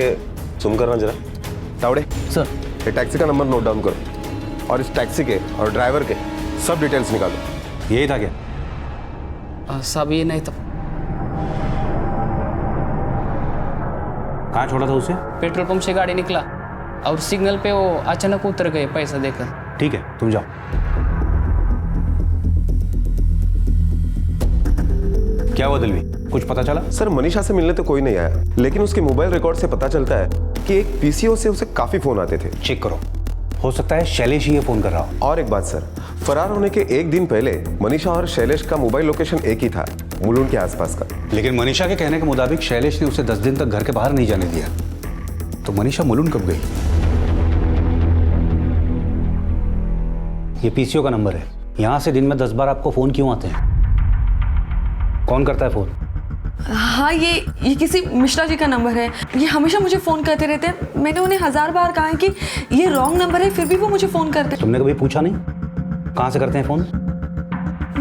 [SPEAKER 9] जूम करना जरा। तावड़े
[SPEAKER 11] सर,
[SPEAKER 9] ये टैक्सी का नंबर नोट डाउन करो और इस टैक्सी के और ड्राइवर के सब डिटेल्स निकालो।
[SPEAKER 12] यही था क्या?
[SPEAKER 11] साहब ये नहीं था।
[SPEAKER 12] कहाँ छोड़ा था उसे?
[SPEAKER 11] पेट्रोल पंप से गाड़ी निकला और सिग्नल पे वो अचानक उतर गए पैसा देकर।
[SPEAKER 12] ठीक है, तुम जाओ। क्या हुआ दिलवी, कुछ पता चला?
[SPEAKER 9] सर मनीषा से मिलने तो कोई नहीं आया, लेकिन उसके मोबाइल रिकॉर्ड से पता चलता है कि एक पीसीओ से उसे काफी फोन आते थे।
[SPEAKER 12] चेक करो, हो सकता है शैलेश ही ये फोन कर रहा हो।
[SPEAKER 9] और एक बात सर, फरार होने के एक दिन पहले मनीषा और शैलेश का मोबाइल लोकेशन एक ही था, मुलुंड के आसपास का।
[SPEAKER 12] लेकिन मनीषा के कहने के मुताबिक शैलेश ने उसे 10 दिन तक घर के बाहर नहीं जाने दिया। तो मनीषा मुलुंड कब गई? ये पीसीओ का नंबर है, यहां से दिन में 10 बार आपको फोन क्यों आते हैं? कौन करता है फोन?
[SPEAKER 3] हाँ, ये किसी मिश्रा जी का नंबर है। ये हमेशा मुझे फ़ोन करते रहते हैं। मैंने उन्हें 1000 बार कहा है कि ये रॉन्ग नंबर है, फिर भी वो मुझे फ़ोन करते हैं।
[SPEAKER 12] तुमने कभी पूछा नहीं कहाँ से करते हैं फोन?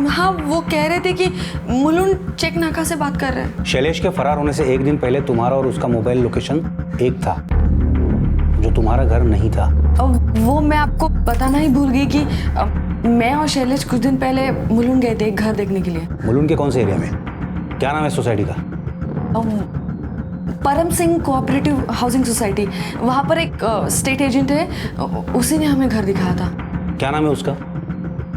[SPEAKER 3] हाँ, वो कह रहे थे कि मुलुंड चेक नाका से बात कर रहे हैं।
[SPEAKER 12] शैलेश के फरार होने से एक दिन पहले तुम्हारा और उसका मोबाइल लोकेशन एक था, जो तुम्हारा घर नहीं था।
[SPEAKER 3] अब वो मैं आपको बताना ही भूल गई कि मैं और शैलेश कुछ दिन पहले मुलुंड गए थे एक घर देखने के लिए।
[SPEAKER 12] मुलुंड के कौन से एरिया में? क्या नाम है सोसाइटी का?
[SPEAKER 3] परम सिंह कोऑपरेटिव हाउसिंग सोसाइटी। वहाँ पर एक स्टेट एजेंट है, उसी ने हमें घर दिखाया था।
[SPEAKER 12] क्या नाम है उसका?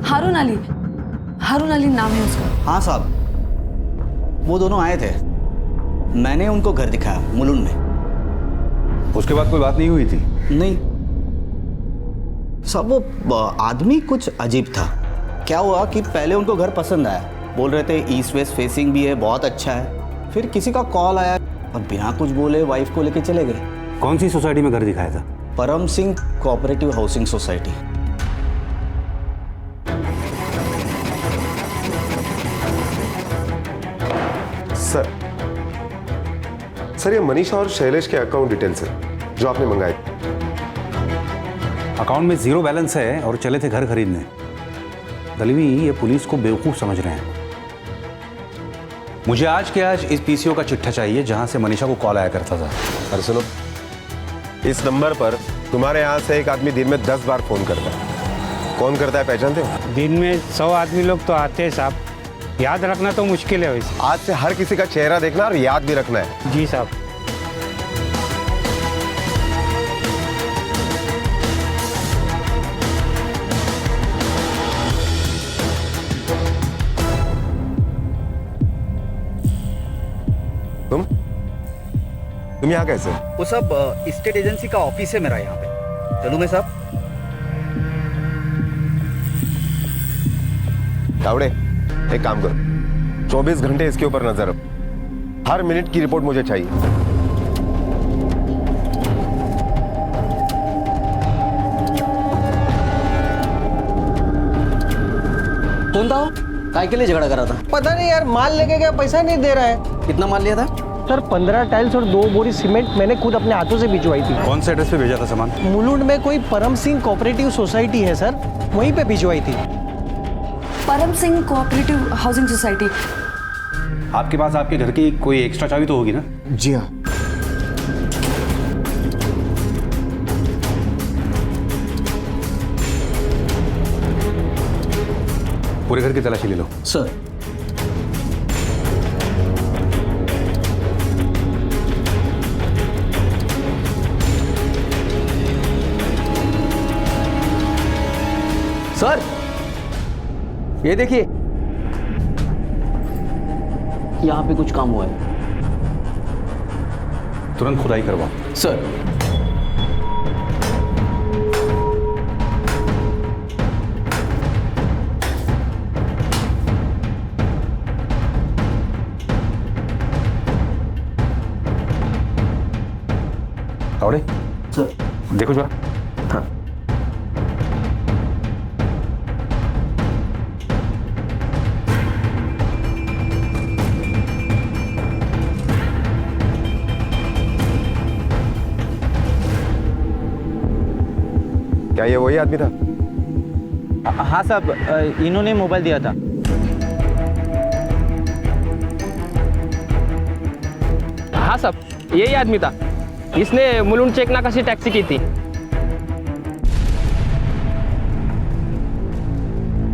[SPEAKER 3] हारून अली नाम है उसका।
[SPEAKER 11] हाँ साहब, वो दोनों आए थे, मैंने उनको घर दिखाया मुलुंड में।
[SPEAKER 12] उसके बाद कोई बात नहीं हुई थी?
[SPEAKER 11] नहीं साहब, वो आदमी कुछ अजीब था। क्या हुआ कि पहले उनको घर पसंद आया, बोल रहे थे ईस्ट वेस्ट फेसिंग भी है, बहुत अच्छा है। फिर किसी का कॉल आया और बिना कुछ बोले वाइफ को लेके चले गए।
[SPEAKER 12] कौन सी सोसाइटी में घर दिखाया था?
[SPEAKER 11] परम Singh cooperative housing society.
[SPEAKER 9] Sir ये मनीषा और शैलेश के अकाउंट डिटेल्स है जो आपने मंगाए।
[SPEAKER 12] अकाउंट में 0 बैलेंस है और चले थे घर खरीदने। दलवी ये पुलिस को बेवकूफ समझ रहे हैं। मुझे आज के आज इस पीसीओ का चिट्ठा चाहिए जहां से मनीषा को कॉल आया करता था।
[SPEAKER 9] अरे सुनो, इस नंबर पर तुम्हारे यहाँ से एक आदमी दिन में 10 बार फोन करता है। कौन करता है पहचानते हो?
[SPEAKER 6] दिन में 100 आदमी लोग तो आते हैं साहब, याद रखना तो मुश्किल है वैसे।
[SPEAKER 9] आज से हर किसी का चेहरा देखना और याद भी रखना है।
[SPEAKER 6] जी साहब।
[SPEAKER 9] तुम यहाँ कैसे?
[SPEAKER 11] वो सब स्टेट एजेंसी का ऑफिस है मेरा यहाँ पे। चलूँ मैं साहब?
[SPEAKER 9] तावड़े, एक काम करो, 24 घंटे इसके ऊपर नजर रखो। हर मिनट की रिपोर्ट मुझे चाहिए।
[SPEAKER 11] कौन था वो? काय के लिए झगड़ा कर रहा था?
[SPEAKER 10] पता नहीं यार, माल लेके गया, पैसा नहीं दे रहा है।
[SPEAKER 11] कितना माल लिया था?
[SPEAKER 10] सर 15 टाइल्स और 2 बोरी सीमेंट मैंने खुद अपने हाथों से भिजवाई थी।
[SPEAKER 12] कौन से एड्रेस पे भेजा था सामान?
[SPEAKER 10] मुलुंड में कोई परम सिंह कोऑपरेटिव सोसाइटी है सर, वहीं पे भिजवाई थी।
[SPEAKER 3] परम सिंह कोऑपरेटिव हाउसिंग सोसाइटी।
[SPEAKER 12] आपके पास आपके घर की कोई एक्स्ट्रा चाबी तो होगी ना?
[SPEAKER 5] जी हाँ।
[SPEAKER 12] पूरे घर की तलाशी ले लो।
[SPEAKER 11] सर
[SPEAKER 10] सर ये देखिए,
[SPEAKER 11] यहाँ पे कुछ काम हुआ है।
[SPEAKER 12] तुरंत खुदाई करवाओ।
[SPEAKER 11] सर
[SPEAKER 12] तावड़े,
[SPEAKER 11] सर
[SPEAKER 12] देखो जरा।
[SPEAKER 11] हाँ।
[SPEAKER 9] क्या ये वही आदमी था?
[SPEAKER 10] हाँ साहब, इन्होंने मोबाइल दिया था।
[SPEAKER 14] हाँ साहब, यही आदमी था। इसने मुलुंड चेक नाका से टैक्सी की थी।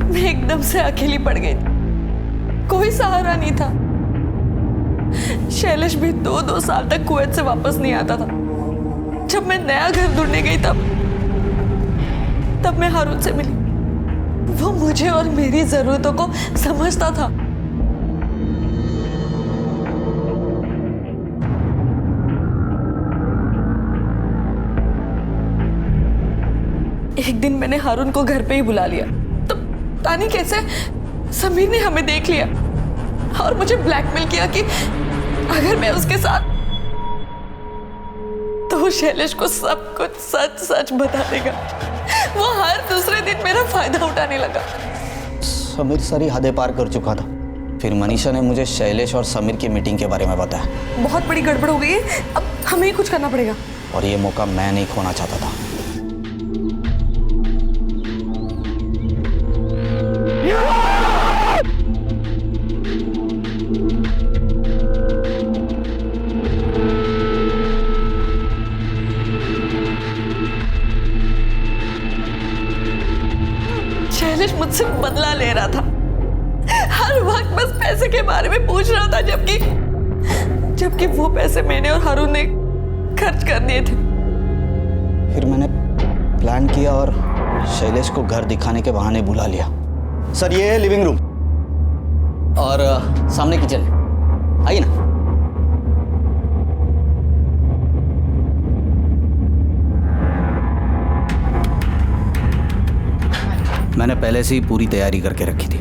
[SPEAKER 3] मैं एकदम एकदम से अकेली पड़ गई थी। कोई सहारा नहीं था। शैलेश भी 2-2 साल तक कुवैत से वापस नहीं आता था। जब मैं नया घर ढूंढने गई तब मैं हारून से मिली। वो मुझे और मेरी जरूरतों को समझता था। एक दिन मैंने हारून को घर पे ही बुला लिया, तो पता नहीं कैसे समीर ने हमें देख लिया और मुझे ब्लैकमेल किया कि अगर मैं उसके साथ तो वो शैलेश को सब कुछ सच सच बता देगा। वो हर दूसरे दिन मेरा फायदा उठाने लगा।
[SPEAKER 11] समीर सारी हदें पार कर चुका था। फिर मनीषा ने मुझे शैलेश और समीर की मीटिंग के बारे में बताया।
[SPEAKER 3] बहुत बड़ी गड़बड़ हो गई है, अब हमें ही कुछ करना पड़ेगा।
[SPEAKER 11] और ये मौका मैं नहीं खोना चाहता था।
[SPEAKER 3] शैलेश मुझसे बदला ले रहा था। हर वक्त बस पैसे के बारे में पूछ रहा था, जबकि वो पैसे मैंने और हारून ने खर्च कर दिए थे।
[SPEAKER 11] फिर मैंने प्लान किया और शैलेश को घर दिखाने के बहाने बुला लिया। सर ये है लिविंग रूम और सामने किचन, आइए ना। मैंने पहले से ही पूरी तैयारी करके रखी थी।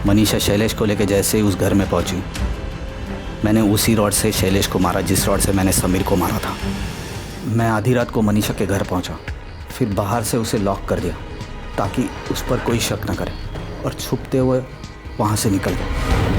[SPEAKER 11] मनीषा शैलेश को लेकर जैसे ही उस घर में पहुंची, मैंने उसी रॉड से शैलेश को मारा जिस रॉड से मैंने समीर को मारा था। मैं आधी रात को मनीषा के घर पहुंचा, फिर बाहर से उसे लॉक कर दिया ताकि उस पर कोई शक न करे, और छुपते हुए वहां से निकल गया।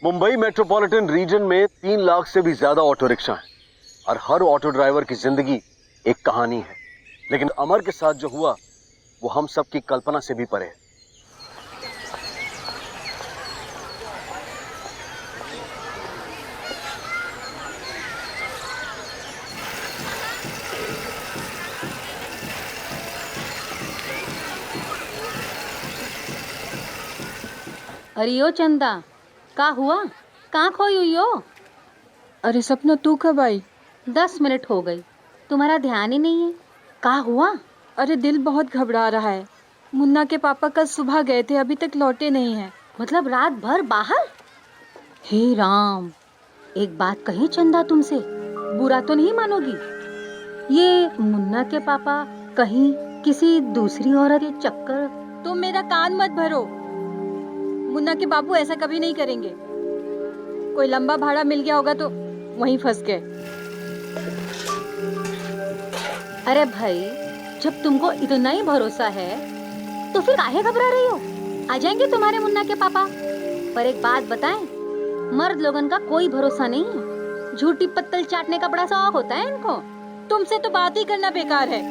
[SPEAKER 4] मुंबई मेट्रोपॉलिटन रीजन में 3 लाख से भी ज्यादा ऑटो रिक्शा हैं और हर ऑटो ड्राइवर की जिंदगी एक कहानी है। लेकिन अमर के साथ जो हुआ वो हम सब की कल्पना से भी परे है।
[SPEAKER 13] अरे ओ चंदा, का हुआ? कहाँ खोई हुई हो?
[SPEAKER 3] अरे सपना, तू कब आई?
[SPEAKER 13] 10 मिनट हो गई, तुम्हारा ध्यान ही नहीं है। का हुआ?
[SPEAKER 3] अरे दिल बहुत घबरा रहा है। मुन्ना के पापा कल सुबह गए थे, अभी तक लौटे नहीं हैं।
[SPEAKER 13] मतलब रात भर बाहर? हे राम, एक बात कही चंदा तुमसे, बुरा तो नहीं मानोगी? ये मुन्ना के पापा कहीं किसी दूसरी औरत के चक्कर?
[SPEAKER 3] तुम मेरा कान मत भरो। मुन्ना के बापू ऐसा कभी नहीं करेंगे। कोई लंबा भाड़ा मिल गया होगा तो वहीं फंस गए।
[SPEAKER 13] अरे भाई, जब तुमको इतना ही भरोसा है तो फिर काहे घबरा रही हो? आ जाएंगे तुम्हारे मुन्ना के पापा। पर एक बात बताएं, मर्द लोगन का कोई भरोसा नहीं है। झूठी पत्तल चाटने का बड़ा शौक होता है इनको।
[SPEAKER 3] तुमसे तो बात ही करना बेकार है।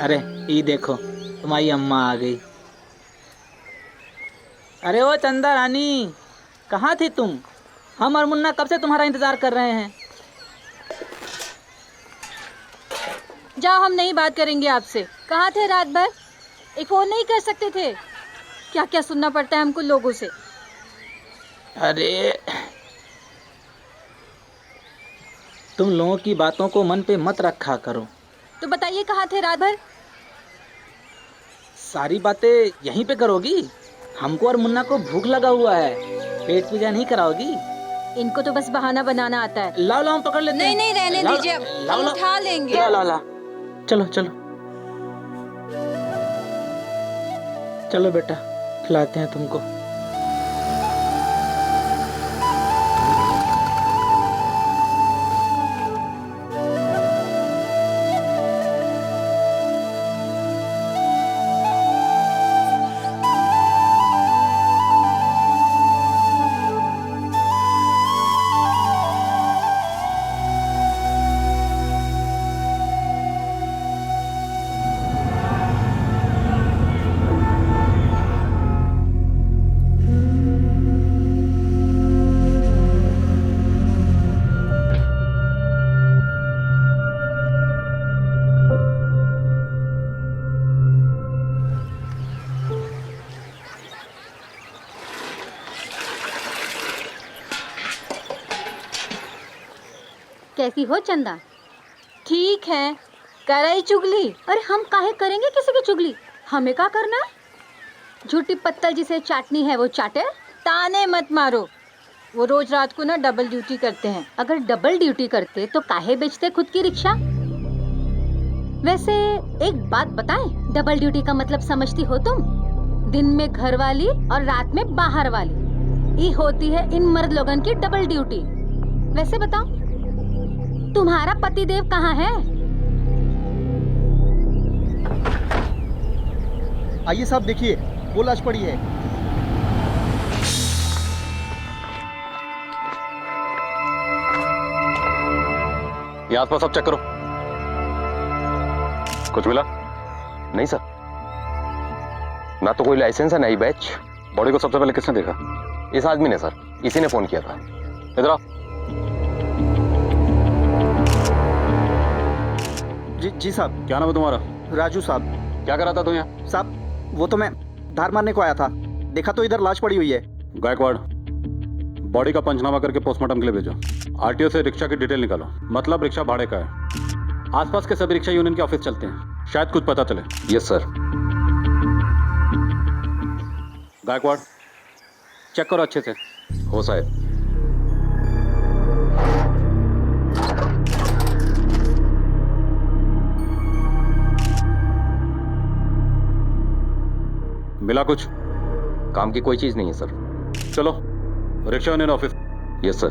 [SPEAKER 10] अरे ये देखो, तुम्हारी अम्मा आ गई। अरे ओ चंदा रानी, कहाँ थी तुम? हम और मुन्ना कब से तुम्हारा इंतजार कर रहे हैं।
[SPEAKER 3] जाओ, हम नहीं बात करेंगे आपसे। कहाँ थे रात भर? एक फोन नहीं कर सकते थे? क्या क्या सुनना पड़ता है हमको लोगों से।
[SPEAKER 10] अरे तुम लोगों की बातों को मन पे मत रखा करो।
[SPEAKER 3] तो बताइए, कहाँ थे रात भर?
[SPEAKER 10] सारी बातें यहीं पे करोगी? हमको और मुन्ना को भूख लगा हुआ है, पेट पूजा नहीं कराओगी?
[SPEAKER 13] इनको तो बस बहाना बनाना आता है।
[SPEAKER 10] लाओ लाओ हम पकड़ लेते
[SPEAKER 7] नहीं नहीं रहने
[SPEAKER 10] लाओ,
[SPEAKER 7] दीजिए,
[SPEAKER 10] लाओ,
[SPEAKER 7] हम
[SPEAKER 10] लाओ।
[SPEAKER 7] उठा लेंगे।
[SPEAKER 10] ला ला ला, चलो चलो चलो बेटा, खिलाते हैं तुमको।
[SPEAKER 13] कैसी हो चंदा? ठीक है, कराई चुगली। अरे हम काहे करेंगे किसी की चुगली? हमें क्या करना है? झूठी पत्तल जिसे चाटनी है वो चाटे, ताने मत मारो। वो रोज रात को ना डबल ड्यूटी करते हैं। अगर डबल ड्यूटी करते तो काहे बेचते खुद की रिक्शा? वैसे एक बात बताएं, डबल ड्यूटी का मतलब समझती हो तुम? दिन में घर वाली और रात में बाहर वाली, ये होती है इन मर्द लोगन की डबल ड्यूटी। वैसे बताओ, तुम्हारा पतिदेव कहाँ है?
[SPEAKER 5] आइए साहब, देखिए वो लाश पड़ी है।
[SPEAKER 4] ये आसपास सब चेक करो। कुछ मिला?
[SPEAKER 15] नहीं सर, ना तो कोई लाइसेंस है ना ही बैच।
[SPEAKER 4] बॉडी को सबसे पहले किसने देखा?
[SPEAKER 15] इस आदमी ने सर, इसी ने फोन किया था।
[SPEAKER 4] इधर आओ।
[SPEAKER 5] जी साहब।
[SPEAKER 4] क्या नाम है तुम्हारा?
[SPEAKER 5] राजू साहब।
[SPEAKER 4] क्या कर रहा था तू यहाँ?
[SPEAKER 5] साहब वो तो मैं धार मारने को आया था, देखा तो इधर लाश पड़ी हुई है।
[SPEAKER 12] गायकवाड़, बॉडी का पंचनामा करके पोस्टमार्टम के लिए भेजो। आरटीओ से रिक्शा की डिटेल निकालो, मतलब रिक्शा भाड़े का है। आसपास के सभी रिक्शा यूनियन के ऑफिस चलते हैं, शायद कुछ पता चले।
[SPEAKER 15] Yes sir.
[SPEAKER 12] गायकवाड़, चेक करो अच्छे से।
[SPEAKER 15] हो साहब।
[SPEAKER 12] मिला कुछ?
[SPEAKER 15] काम की कोई चीज नहीं है सर।
[SPEAKER 12] चलो rickshaw union office.
[SPEAKER 15] Yes sir.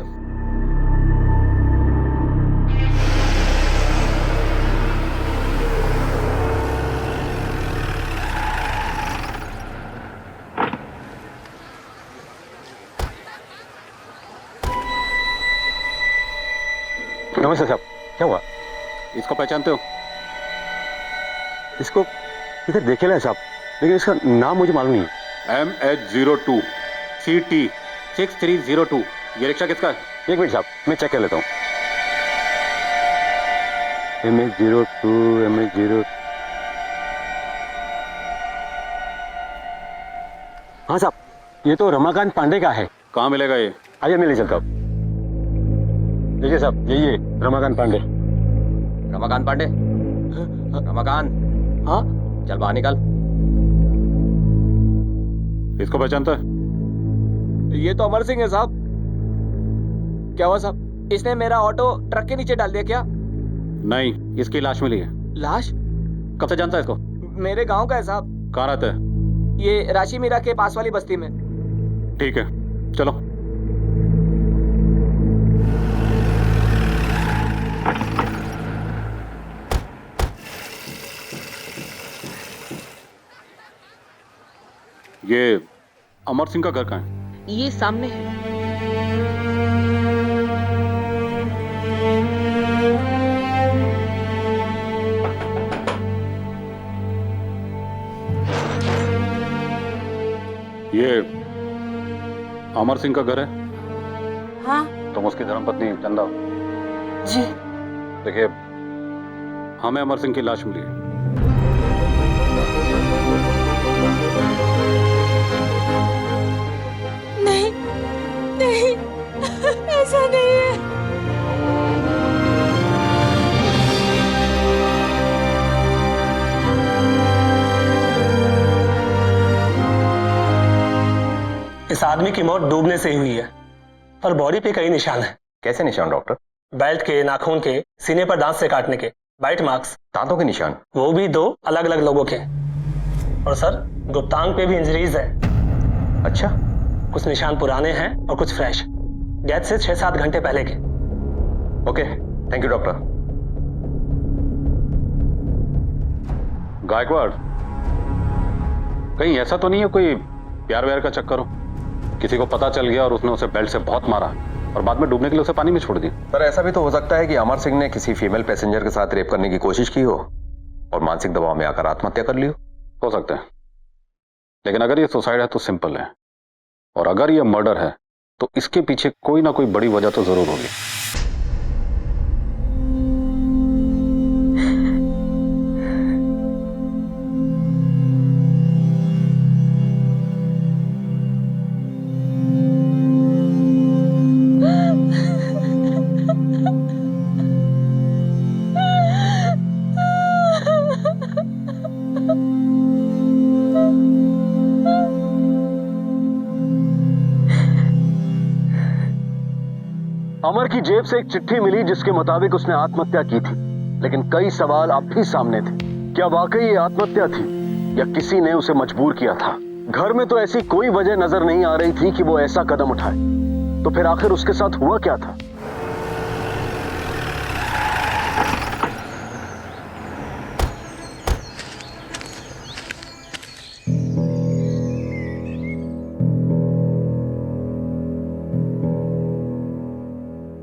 [SPEAKER 12] नमस्ते साहब, क्या हुआ? इसको पहचानते हो?
[SPEAKER 4] इसको इधर देखे ना साहब, लेकिन इसका नाम मुझे मालूम नहीं है।
[SPEAKER 12] MH02 CT 6302। ये रिक्शा किसका है?
[SPEAKER 4] एक मिनट साहब, मैं चेक कर लेता हूँ। MH02 हाँ साहब, ये तो रमाकांत पांडे का है।
[SPEAKER 12] कहाँ मिलेगा ये?
[SPEAKER 4] आइए मैं ले चलता हूँ। देखिए साहब, यही है रमाकांत पांडे।
[SPEAKER 15] रमाकांत पांडे? रमाकांत?
[SPEAKER 4] हाँ,
[SPEAKER 15] चल बाहर निकाल।
[SPEAKER 12] इसको पहचानता है?
[SPEAKER 14] ये तो अमर सिंह है साहब। क्या हुआ साहब, इसने मेरा ऑटो ट्रक के नीचे डाल दिया क्या?
[SPEAKER 12] नहीं, इसकी लाश मिली है।
[SPEAKER 14] लाश?
[SPEAKER 12] कब से जानता है इसको?
[SPEAKER 14] मेरे गांव का है साहब।
[SPEAKER 12] कहाँ रहता है?
[SPEAKER 14] ये राशि मीरा के पास वाली बस्ती में।
[SPEAKER 12] ठीक है, चलो। ये अमर सिंह का घर कहाँ है?
[SPEAKER 3] ये सामने है।
[SPEAKER 12] ये अमर सिंह का घर है?
[SPEAKER 7] हाँ
[SPEAKER 12] तुम उसकी धर्मपत्नी चंदा?
[SPEAKER 7] जी।
[SPEAKER 12] देखिए, हमें अमर सिंह की लाश मिली है।
[SPEAKER 7] नहीं नहीं, ऐसा नहीं है।
[SPEAKER 16] इस आदमी की मौत डूबने से ही हुई है।
[SPEAKER 6] पर बॉडी पे कई निशान हैं।
[SPEAKER 15] कैसे निशान डॉक्टर?
[SPEAKER 6] बेल्ट के, नाखून के, सीने पर दांत से काटने के, बाइट मार्क्स।
[SPEAKER 15] दांतों के निशान?
[SPEAKER 6] वो भी 2 अलग अलग लोगों के। और सर गुप्तांग पे भी इंजरीज है।
[SPEAKER 15] अच्छा।
[SPEAKER 6] कुछ निशान पुराने हैं और कुछ फ्रेश, डेथ से 6-7 घंटे पहले के।
[SPEAKER 15] Okay, thank you doctor.
[SPEAKER 12] Gaikwad, कहीं ऐसा तो नहीं है कोई प्यार व्यार का चक्कर हो? किसी को पता चल गया और उसने उसे बेल्ट से बहुत मारा और बाद में डूबने के लिए उसे पानी में छोड़ दिया।
[SPEAKER 15] पर ऐसा भी तो हो सकता है कि अमर सिंह ने किसी फीमेल पैसेंजर के साथ रेप करने की कोशिश की हो और मानसिक दबाव में आकर आत्महत्या कर ली
[SPEAKER 12] हो सकता है, लेकिन अगर ये सुसाइड है तो सिंपल है, और अगर ये मर्डर है तो इसके पीछे कोई ना कोई बड़ी वजह तो जरूर होगी।
[SPEAKER 4] अमर की जेब से एक चिट्ठी मिली जिसके मुताबिक उसने आत्महत्या की थी, लेकिन कई सवाल अब भी सामने थे। क्या वाकई ये आत्महत्या थी या किसी ने उसे मजबूर किया था? घर में तो ऐसी कोई वजह नजर नहीं आ रही थी कि वो ऐसा कदम उठाए, तो फिर आखिर उसके साथ हुआ क्या था?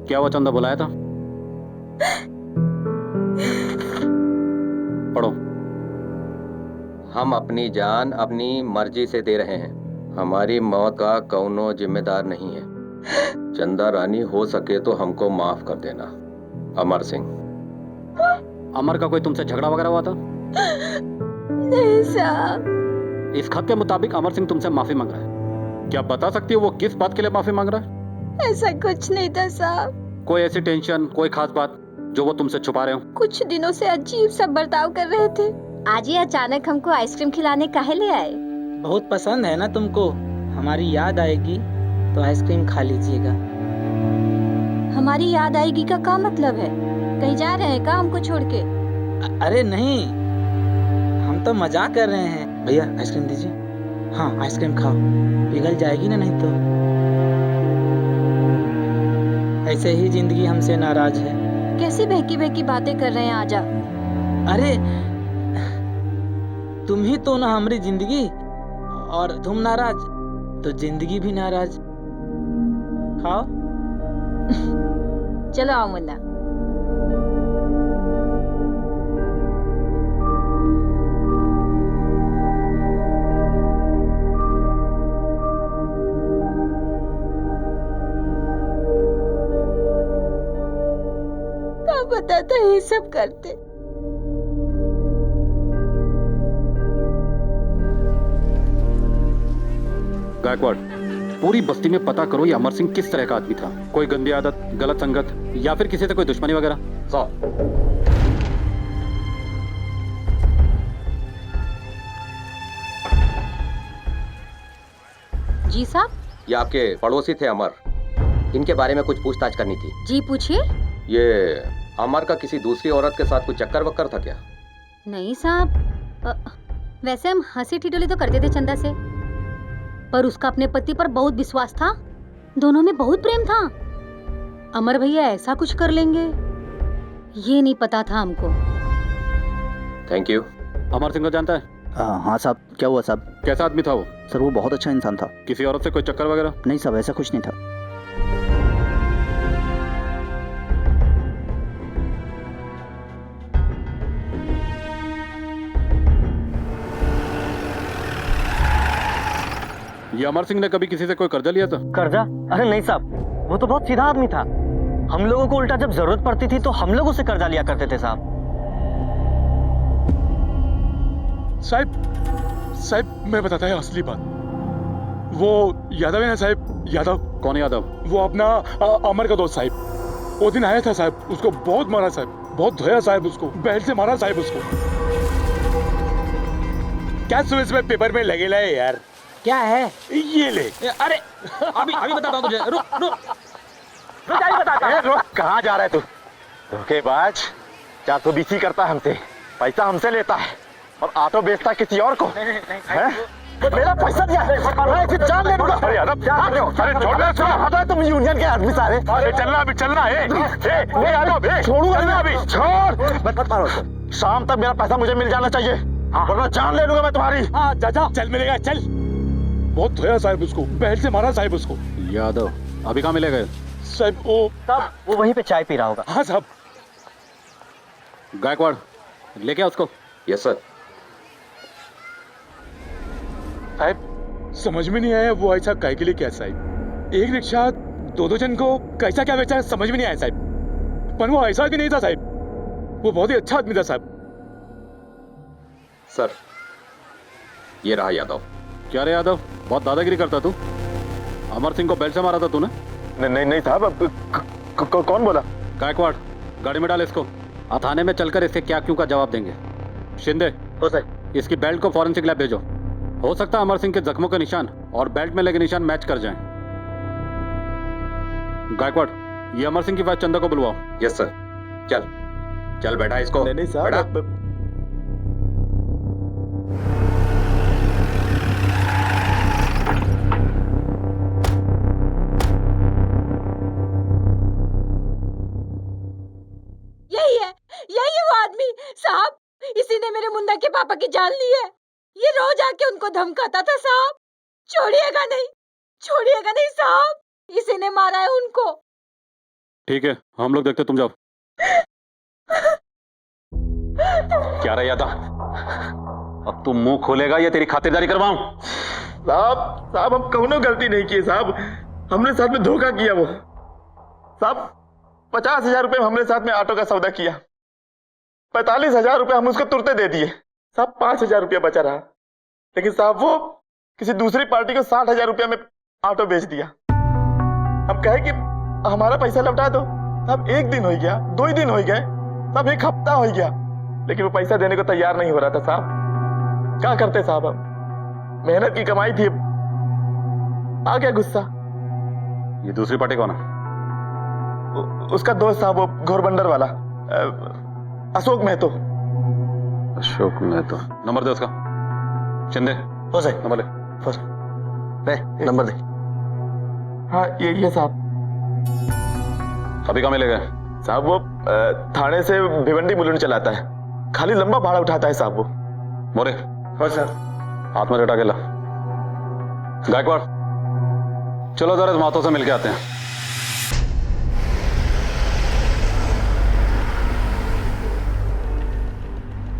[SPEAKER 12] क्या हुआ चंदा, बुलाया था? पढ़ो।
[SPEAKER 15] हम अपनी जान अपनी मर्जी से दे रहे हैं। हमारी मौत का कौनो जिम्मेदार नहीं है। चंदा रानी, हो सके तो हमको माफ कर देना। अमर सिंह।
[SPEAKER 12] अमर का कोई तुमसे झगड़ा वगैरह हुआ था?
[SPEAKER 2] नहीं साहब।
[SPEAKER 12] इस खत के मुताबिक अमर सिंह तुमसे माफी मांग रहा है। क्या बता सकती हो वो किस बात के लिए माफी मांग रहा है?
[SPEAKER 2] ऐसा कुछ नहीं था साहब।
[SPEAKER 12] कोई ऐसी टेंशन, कोई खास बात जो वो तुमसे छुपा रहे हो?
[SPEAKER 2] कुछ दिनों से अजीब सा बर्ताव कर रहे थे। आज ही अचानक हमको आइसक्रीम खिलाने काहे ले आए?
[SPEAKER 16] बहुत पसंद है ना तुमको, हमारी याद आएगी तो आइसक्रीम खा लीजिएगा।
[SPEAKER 2] हमारी याद आएगी का क्या मतलब है? कहीं जा रहे हैं का हमको छोड़ के?
[SPEAKER 16] अरे नहीं, हम तो मजाक कर रहे हैं। भैया आइसक्रीम दीजिए। हाँ आइसक्रीम खाओ, पिघल जाएगी ना नहीं तो। ऐसे ही जिंदगी हमसे नाराज है।
[SPEAKER 2] कैसी बहकी बहकी बातें कर रहे हैं आजा?
[SPEAKER 16] अरे तुम ही तो ना हमारी जिंदगी, और तुम नाराज तो जिंदगी भी नाराज। खाओ।
[SPEAKER 2] चलो आओ मुन्ना। क्या पता था ये सब करते।
[SPEAKER 12] गायकवाड़, पूरी बस्ती में पता करो ये अमर सिंह किस तरह का आदमी था। कोई गंदी आदत, गलत संगत या फिर किसी से कोई दुश्मनी वगैरह?
[SPEAKER 13] जी साहब।
[SPEAKER 15] ये आपके पड़ोसी थे अमर, इनके बारे में कुछ पूछताछ करनी थी।
[SPEAKER 13] जी पूछिए।
[SPEAKER 15] ये अमर का किसी दूसरी औरत के साथ कुछ चक्कर वक्कर था क्या?
[SPEAKER 13] नहीं साहब, वैसे हम हंसी ठिठोली तो करते थे चंदा से, पर उसका अपने पति पर बहुत विश्वास था। दोनों में बहुत प्रेम था। अमर भैया ऐसा कुछ कर लेंगे ये नहीं पता था हमको।
[SPEAKER 15] Thank you.
[SPEAKER 12] अमर सिंह को जानता है?
[SPEAKER 11] हाँ साहब। क्या हुआ साहब?
[SPEAKER 12] कैसा आदमी था वो?
[SPEAKER 11] सर वो बहुत अच्छा इंसान था।
[SPEAKER 12] किसी औरत से कोई चक्कर वगैरह?
[SPEAKER 11] नहीं साहब, ऐसा कुछ नहीं था।
[SPEAKER 12] ये अमर सिंह ने कभी किसी से कोई कर्जा लिया था?
[SPEAKER 10] कर्जा? अरे नहीं साहब, वो तो बहुत सीधा आदमी था। हम लोगों को उल्टा जब जरूरत पड़ती थी तो हम लोग उसे कर्जा लिया करते थे साहब।
[SPEAKER 17] साहब मैं बताता है असली बात। वो यादव है ना साहब? यादव।
[SPEAKER 12] कौन यादव?
[SPEAKER 17] वो अपना अमर का दोस्त साहब। वो दिन आया था साहब, उसको बहुत मारा साहब, बहुत धोया साहब, उसको बेल्ट से मारा साहब उसको। क्या सुबह पेपर में लगे लाए यार?
[SPEAKER 16] क्या है?
[SPEAKER 17] ये ले।
[SPEAKER 16] अरे अभी बताता हूँ तुझे, रुक रुक।
[SPEAKER 14] सच्चाई बताता।
[SPEAKER 18] कहाँ जा रहा है तू? धोखेबाज, 420 करता है हमसे, पैसा हमसे लेता है और ऑटो बेचता किसी और को। हैं? मेरा पैसा दिया है, मैं इसे जान ले लूंगा। अरे यादव, अरे छोड़ दे, हटा तुम यूनियन के आदमी सारे। अरे चलना अभी, चलना है। यादव, छोड़ूंगा अभी, छोड़। मत मारो, शाम तक मेरा पैसा मुझे मिल जाना चाहिए, वरना जान ले लूंगा मैं तुम्हारी।
[SPEAKER 17] हाँ चाचा, चल मिलेगा, चल। बहुत धोया साहब उसको, बेल्ट से मारा साहब उसको।
[SPEAKER 12] यादव, अभी कहाँ मिलेगा?
[SPEAKER 17] साहब वो वहीं पे चाय पी रहा होगा। हाँ साहब।
[SPEAKER 12] गायकवाड़, लेके आ उसको।
[SPEAKER 15] Yes sir.
[SPEAKER 17] साहब समझ में नहीं आया वो ऐसा काय के लिए क्या साहब? एक रिक्शा दो जन को कैसा क्या बेचा समझ में नहीं आया साहब। पर वो ऐसा भी नहीं था साहब, वो बहुत ही अच्छा आदमी था साहब।
[SPEAKER 15] सर ये रहा यादव।
[SPEAKER 12] क्या रे यादव, बहुत दादागिरी करता तू। अमर सिंह को बेल्ट से मारा था तूने?
[SPEAKER 18] नहीं साहब, कौन बोला?
[SPEAKER 12] गायकवाड़, गाड़ी में डाल इसको। थाने में चलकर इससे क्या क्यों का जवाब देंगे। शिंदे, इसकी बेल्ट को फॉरेंसिक लैब भेजो। हो सकता है अमर सिंह के जख्मों के निशान और बेल्ट में लगे निशान मैच कर जाएं। गायकवाड़, ये अमर सिंह की वाइफ चंदा को बुलवाओ।
[SPEAKER 15] Yes sir. चल चल बैठा इसको।
[SPEAKER 18] नहीं साहब,
[SPEAKER 13] यही है वो आदमी साहब। इसी ने मेरे मुन्ना के पापा की जान ली है। ये रोज आके उनको धमकाता था साहब। छोड़िएगा नहीं साहब। इसी ने मारा है उनको।
[SPEAKER 12] ठीक है, हम लोग देखते, तुम जाओ।
[SPEAKER 18] क्या रहा यादव, अब तू मुंह खोलेगा या तेरी खातिरदारी करवाऊं?
[SPEAKER 19] साहब हम कौनो गलती नहीं की साहब, हमने साथ में धोखा किया। वो साहब 50,000 रुपए हमने साथ में ऑटो का सौदा किया, 45,000 रुपए हम उसको तुरते दे दिए साहब। 5,000 रुपया बचा रहा, लेकिन साहब वो किसी दूसरी पार्टी को 60,000 रुपया में ऑटो बेच दिया। हम कहे कि हमारा पैसा लौटा दो साहब। 1 दिन हो गया, 2 दिन हो गए साहब, 1 हफ्ता हो गया, लेकिन वो पैसा देने को तैयार नहीं हो रहा था साहब। क्या करते साहब, हम मेहनत की कमाई थी, आ गया गुस्सा।
[SPEAKER 12] ये दूसरी पार्टी कौन है?
[SPEAKER 19] उसका दोस्त साहब, वो घोरबंदर वाला अशोक महतो।
[SPEAKER 12] अशोक महतो, नंबर दे उसका। शिंदे,
[SPEAKER 19] हो सही
[SPEAKER 12] नंबर ले।
[SPEAKER 19] नंबर दे। हाँ ये साहब।
[SPEAKER 12] अभी कहाँ मिलेगा?
[SPEAKER 19] साहब वो थाने से भिवंडी मुलुंड चलाता है, खाली लंबा भाड़ा उठाता है साहब वो।
[SPEAKER 12] मोरे,
[SPEAKER 19] हाँ सर।
[SPEAKER 12] हाथ में लटा के ला। गायकवाड़, चलो जरा मातों से मिलके आते हैं।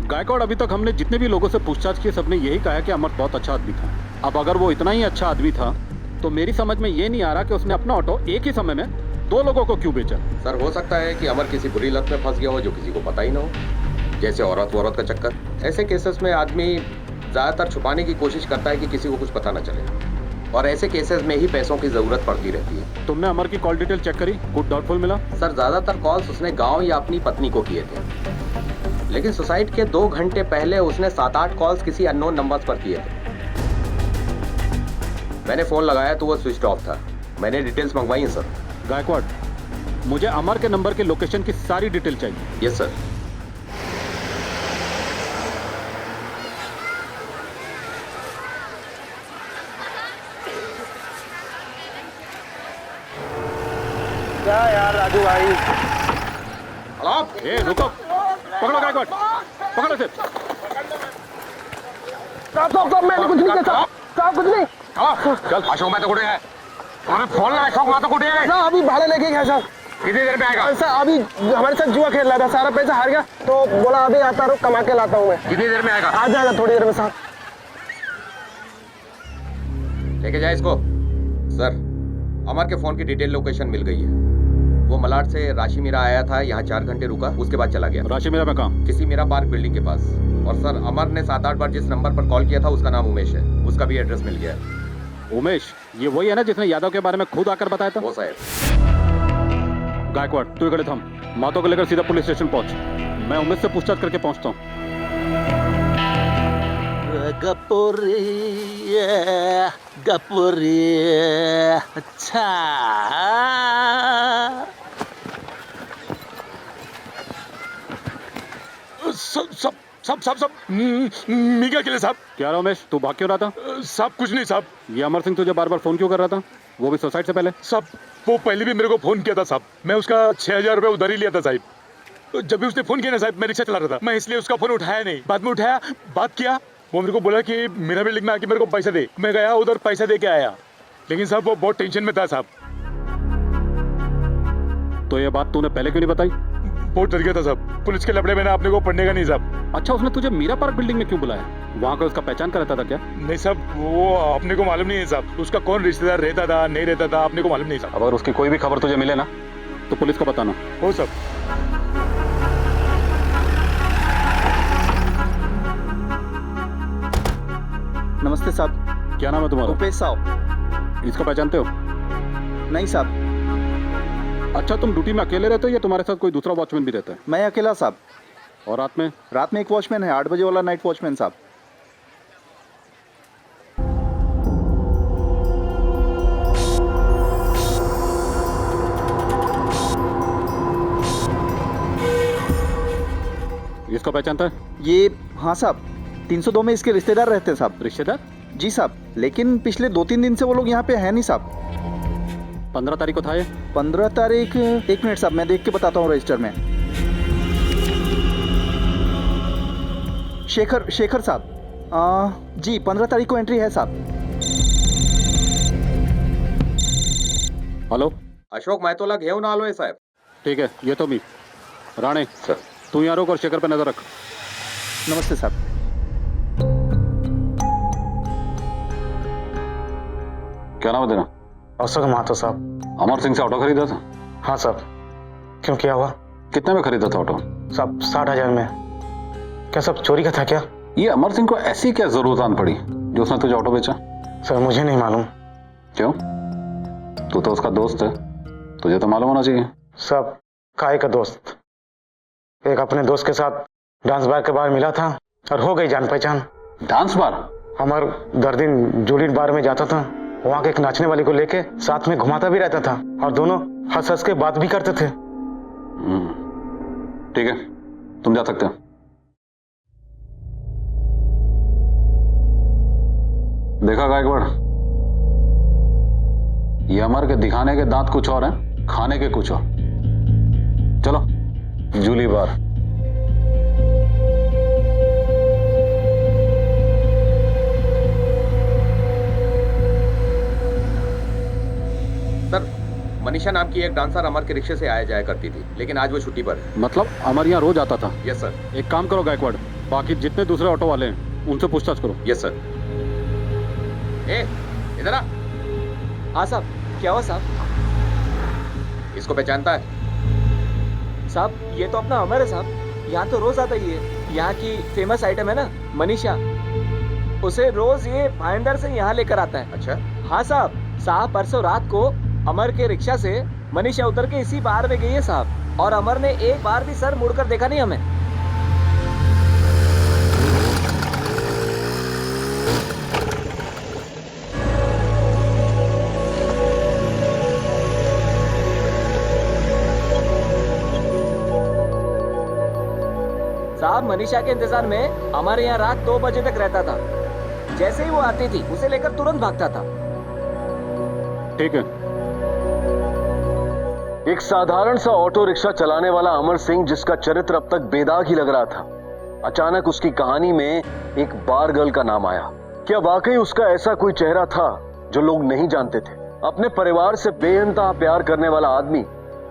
[SPEAKER 12] गायकवाड़, अभी तक हमने जितने भी लोगों से पूछताछ की सबने यही कहा कि अमर बहुत अच्छा आदमी था। अब अगर वो इतना ही अच्छा आदमी था तो मेरी समझ में ये नहीं आ रहा कि उसने अपना ऑटो एक ही समय में 2 लोगों को क्यों बेचा।
[SPEAKER 15] सर हो सकता है कि अमर किसी बुरी लत में फंस गया हो जो किसी को पता ही ना हो, जैसे औरत का चक्कर। ऐसे केसेस में आदमी ज्यादातर छुपाने की कोशिश करता है कि किसी को कुछ पता न चले, और ऐसे केसेस में ही पैसों की जरूरत पड़ती रहती है।
[SPEAKER 12] तुमने अमर की कॉल डिटेल चेक करी? कुछ डाउटफुल मिला?
[SPEAKER 15] सर ज्यादातर कॉल्स उसने गांव या अपनी पत्नी को किए थे, लेकिन सुसाइड के 2 घंटे पहले उसने 7-8 कॉल्स किसी अननोन नंबर्स पर किए थे। मैंने फोन लगाया तो वो स्विच ऑफ था। मैंने डिटेल्स मंगवाई हैं सर।
[SPEAKER 12] गायकवाड़, मुझे अमर के नंबर के लोकेशन की सारी डिटेल चाहिए।
[SPEAKER 15] Yes sir.
[SPEAKER 19] क्या यार राजू भाई।
[SPEAKER 12] ए रुको, पकड़ो गायकवाड़, पकड़ो इसे।
[SPEAKER 19] साहब मैंने कुछ नहीं किया साहब, कुछ नहीं।
[SPEAKER 18] चल, अशोक महतो कुठे है? अरे फोन लगा, अशोक महतो कुठे है?
[SPEAKER 19] साहब अभी भाड़ा लेके गया साहब।
[SPEAKER 18] कितनी देर में आएगा?
[SPEAKER 19] सर अभी हमारे साथ जुआ खेल रहा था, सारा पैसा हार गया तो बोला अभी आता हूँ, कमा के लाता हूँ मैं।
[SPEAKER 18] कितनी देर में आएगा?
[SPEAKER 19] आ जाएगा थोड़ी देर में साहब।
[SPEAKER 15] लेके जाए इसको। सर अमर के फोन की डिटेल लोकेशन मिल गई है। वो मलाड से राशि मीरा आया था, यहाँ 4 घंटे रुका, उसके बाद चला गया।
[SPEAKER 12] राशि मीरा में कहाँ?
[SPEAKER 15] किसी मीरा पार्क बिल्डिंग के पास। और सर अमर ने 7-8 बार जिस नंबर पर कॉल किया था उसका नाम उमेश है, उसका भी एड्रेस मिल गया है।
[SPEAKER 12] उमेश, ये वही है ना जिसने यादव के बारे में खुद आकर बताया था?
[SPEAKER 15] वो साहब।
[SPEAKER 12] गायकवाड़, तू इकड़े थम, मातो को लेकर सीधा पुलिस स्टेशन पहुंच। मैं उमेश से पूछताछ करके पहुंचता हूँ।
[SPEAKER 16] गपुरी गपुरी अच्छा
[SPEAKER 17] सब मीका के लिए साहब।
[SPEAKER 12] क्या रमेश, तू भाग क्यों रहा था?
[SPEAKER 17] साहब कुछ नहीं साहब।
[SPEAKER 12] ये अमर सिंह तुझे बार बार फोन क्यों कर रहा था, वो भी सुसाइड से पहले?
[SPEAKER 17] साहब वो पहले भी मेरे को फोन किया था साहब, मैं उसका 6,000 रुपये उधारी लिया था साहब। जब भी उसने फोन किया ना साहब, मैं रिक्शा चला रहा था, मैं इसलिए उसका फोन उठाया नहीं। बाद में उठाया, बात किया, वो मेरे को बोला कि मेरा बिल्डिंग में आके मेरे को पैसा दे। मैं गया उधर पैसा दे के आया, लेकिन साहब वो बहुत टेंशन में था साहब।
[SPEAKER 12] तो ये बात तूने पहले क्यों नहीं बताई?
[SPEAKER 17] बहुत डर गया था साहब, पुलिस के लपड़े में ना अपने को पढ़ने का नहीं साहब।
[SPEAKER 12] अच्छा, उसने तुझे मीरा पार्क बिल्डिंग में क्यों बुलाया? वहाँ का उसका पहचान का रहता था क्या?
[SPEAKER 17] नहीं साहब, वो अपने को मालूम नहीं है साहब, उसका कौन रिश्तेदार रहता था नहीं रहता था अपने को मालूम नहीं साहब।
[SPEAKER 12] अगर उसकी कोई भी खबर तुझे मिले ना तो पुलिस को बताना।
[SPEAKER 17] हो साहब।
[SPEAKER 16] नमस्ते साहब।
[SPEAKER 12] क्या नाम है तुम्हारा?
[SPEAKER 16] रुपेश साहब।
[SPEAKER 12] इसको पहचानते हो?
[SPEAKER 16] नहीं साहब।
[SPEAKER 12] अच्छा, तुम ड्यूटी में अकेले रहते हो या तुम्हारे साथ कोई दूसरा वॉचमैन भी रहता है?
[SPEAKER 16] मैं अकेला साहब।
[SPEAKER 12] और रात में?
[SPEAKER 16] रात में एक वॉचमैन है, 8 बजे वाला नाइट वॉचमैन साहब।
[SPEAKER 12] इसको पहचानता है?
[SPEAKER 16] ये हाँ साहब, 302 में इसके रिश्तेदार रहते हैं साहब।
[SPEAKER 12] रिश्तेदार?
[SPEAKER 16] जी साहब, लेकिन पिछले 2-3 दिन से वो लोग यहाँ पे है नहीं साहब।
[SPEAKER 12] 15 तारीख को था ये?
[SPEAKER 16] 15 तारीख, 1 मिनट साहब मैं देख के बताता हूँ रजिस्टर में। शेखर साहब। जी 15 तारीख को एंट्री है साहब।
[SPEAKER 12] हेलो,
[SPEAKER 15] अशोक मैतोला घेऊन आलोय साहेब।
[SPEAKER 12] ठीक है, ये तो मी राणे सर, तू यहाँ रुक और शेखर पे नजर रख।
[SPEAKER 16] नमस्ते साहब।
[SPEAKER 12] क्या नाम है तेरा?
[SPEAKER 6] अशोक महतो साहब।
[SPEAKER 12] अमर सिंह से ऑटो खरीदा था?
[SPEAKER 6] हाँ साहब। क्यों, क्या हुआ?
[SPEAKER 12] कितने में खरीदा था ऑटो?
[SPEAKER 6] साहब 60,000 में। क्या सब चोरी का था क्या?
[SPEAKER 12] ये अमर सिंह को ऐसी क्या जरूरत आन पड़ी जो उसने तुझे ऑटो बेचा?
[SPEAKER 6] सर मुझे नहीं मालूम।
[SPEAKER 12] क्यों? तू तो उसका दोस्त है, तुझे तो मालूम होना चाहिए।
[SPEAKER 6] सब काय का दोस्त, एक अपने दोस्त के साथ डांस बार के बाहर मिला था और हो गई जान पहचान।
[SPEAKER 12] Dance bar?
[SPEAKER 6] हमार दर्दिन जूलियट बार में जाता था, वहाँ के एक नाचने वाली को लेके साथ में घुमाता भी रहता था और दोनों हंस हंस के बात भी करते थे।
[SPEAKER 12] ठीक है, तुम जा सकते हो। देखा गायकवाड़, ये अमर के दिखाने के दांत कुछ और हैं, खाने के कुछ और। चलो जूली बार।
[SPEAKER 15] सर, मनीषा नाम की एक डांसर अमर के रिक्शे से आया जाया करती थी, लेकिन आज वो छुट्टी पर है।
[SPEAKER 12] मतलब अमर यहाँ रोज आता था?
[SPEAKER 15] Yes sir.
[SPEAKER 12] एक काम करो गायकवाड़, बाकी जितने दूसरे ऑटो वाले हैं उनसे पूछताछ करो।
[SPEAKER 15] Yes sir. ए, इधर आ।
[SPEAKER 14] हाँ साहब। क्या हुआ साहब?
[SPEAKER 15] इसको पहचानता है?
[SPEAKER 14] साहब ये तो अपना अमर है साहब, यहाँ तो रोज आता ही है। यहाँ की फेमस आइटम है ना मनीषा, उसे रोज ये भाईंदर से यहाँ लेकर आता है।
[SPEAKER 15] अच्छा।
[SPEAKER 14] हाँ साहब, परसों रात को अमर के रिक्शा से मनीषा उतर के इसी बार में गई है साहब, और अमर ने एक बार भी सर मुड़कर देखा नहीं हमें। साहब मनीषा के इंतजार में हमारे यहाँ रात 2 बजे तक रहता था। जैसे ही वो आती थी उसे लेकर तुरंत भागता था।
[SPEAKER 12] ठीक है। एक साधारण सा ऑटो रिक्शा चलाने वाला अमर सिंह, जिसका चरित्र अब तक बेदाग ही लग रहा था, अचानक उसकी कहानी में एक बार गर्ल का नाम आया। क्या वाकई उसका ऐसा कोई चेहरा था जो लोग नहीं जानते थे? अपने परिवार से बेइंतहा प्यार करने वाला आदमी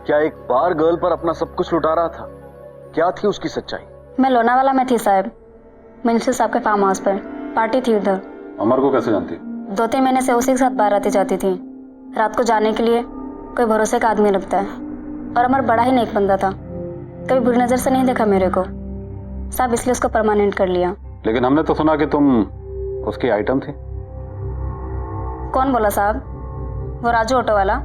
[SPEAKER 12] क्या एक बार गर्ल पर अपना सब कुछ लुटा रहा था? क्या थी उसकी सच्चाई?
[SPEAKER 20] मैं लोनावाला में थी साहब, मिनिस्टर साहब के फार्म हाउस पर पार्टी थी उधर।
[SPEAKER 12] अमर को कैसे जानती?
[SPEAKER 20] 2-3 महीने से उसी के साथ बाहर आती जाती थी। रात को जाने के लिए कोई भरोसे का आदमी लगता है, और अमर बड़ा ही नेक बंदा था, कभी बुरी नजर से नहीं देखा मेरे को साहब, इसलिए उसको परमानेंट कर लिया।
[SPEAKER 12] लेकिन हमने तो सुना कि तुम उसकी आइटम थी।
[SPEAKER 20] कौन बोला साहब? वो राजू ऑटो वाला,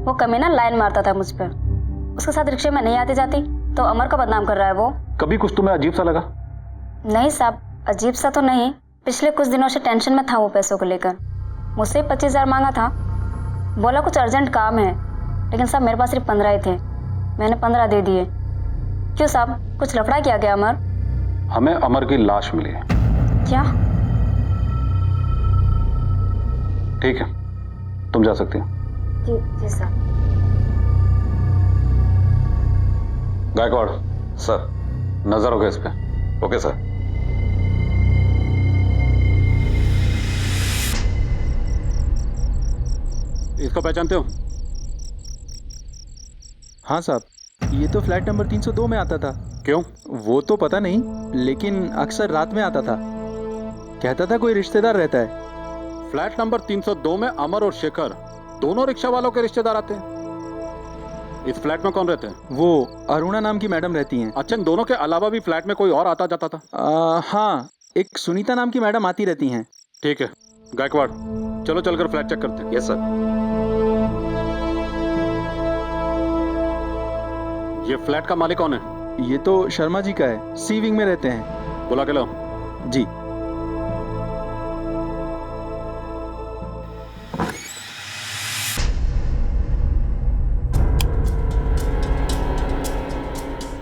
[SPEAKER 20] वो कमीना लाइन मारता था मुझ पर। उसके साथ रिक्शे में नहीं आती जाती तो अमर को बदनाम कर रहा है वो।
[SPEAKER 12] कभी कुछ तुम्हें अजीब सा लगा?
[SPEAKER 20] नहीं साहब, अजीब सा तो नहीं, पिछले कुछ दिनों से टेंशन में था वो पैसों को लेकर। मुझसे 25,000 मांगा था, बोला कुछ अर्जेंट काम है, लेकिन साहब मेरे पास सिर्फ 15 ही थे। मैंने 15 दे दिए। क्यों साहब, कुछ लफड़ा किया गया अमर?
[SPEAKER 12] हमें अमर की लाश मिली है।
[SPEAKER 20] क्या?
[SPEAKER 12] ठीक है, तुम जा सकती हो।
[SPEAKER 20] जी सर।
[SPEAKER 12] गायकवाड़ सर, नजर होगा इस पे। Okay sir. इसको पहचानते हो?
[SPEAKER 16] हाँ साहब, ये तो फ्लैट नंबर 302 में आता था।
[SPEAKER 12] क्यों?
[SPEAKER 16] वो तो पता नहीं, लेकिन अक्सर रात में आता था। कहता था कोई रिश्तेदार रहता है।
[SPEAKER 12] फ्लैट नंबर 302 में अमर और शेखर दोनों रिक्शा वालों के रिश्तेदार आते हैं। इस फ्लैट में कौन रहते हैं?
[SPEAKER 16] वो अरुणा नाम की मैडम रहती हैं।
[SPEAKER 12] अच्छा, इन दोनों के अलावा भी फ्लैट में कोई और आता जाता था?
[SPEAKER 16] हाँ, एक सुनीता नाम की मैडम आती रहती हैं।
[SPEAKER 12] ठीक है गायकवाड़, चलो चलकर फ्लैट चेक करते हैं।
[SPEAKER 15] Yes sir.
[SPEAKER 12] ये फ्लैट का मालिक कौन है?
[SPEAKER 16] ये तो शर्मा जी का है, सी विंग में रहते हैं।
[SPEAKER 12] बुला के लो।
[SPEAKER 16] जी।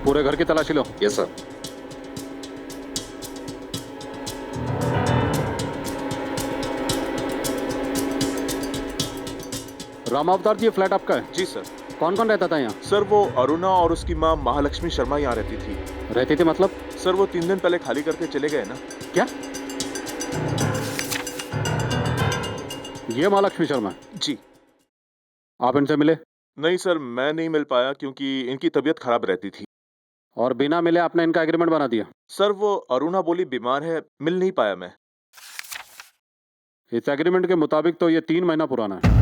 [SPEAKER 12] पूरे घर की तलाशी लो।
[SPEAKER 15] Yes sir.
[SPEAKER 12] राम अवतार जी, ये फ्लैट आपका है?
[SPEAKER 21] जी सर।
[SPEAKER 12] कौन कौन रहता था यहाँ?
[SPEAKER 21] सर वो अरुणा और उसकी माँ महालक्ष्मी शर्मा यहाँ रहती थी।
[SPEAKER 12] रहती थी मतलब?
[SPEAKER 21] सर वो 3 दिन पहले खाली करके चले गए ना।
[SPEAKER 12] क्या? ये महालक्ष्मी शर्मा?
[SPEAKER 21] जी।
[SPEAKER 12] आप इनसे मिले?
[SPEAKER 21] नहीं सर, मैं नहीं मिल पाया क्योंकि इनकी तबीयत खराब रहती थी।
[SPEAKER 12] और बिना मिले आपने इनका एग्रीमेंट बना दिया?
[SPEAKER 21] सर वो अरुणा बोली बीमार है, मिल नहीं पाया मैं।
[SPEAKER 12] इस एग्रीमेंट के मुताबिक तो ये 3 महीना पुराना है।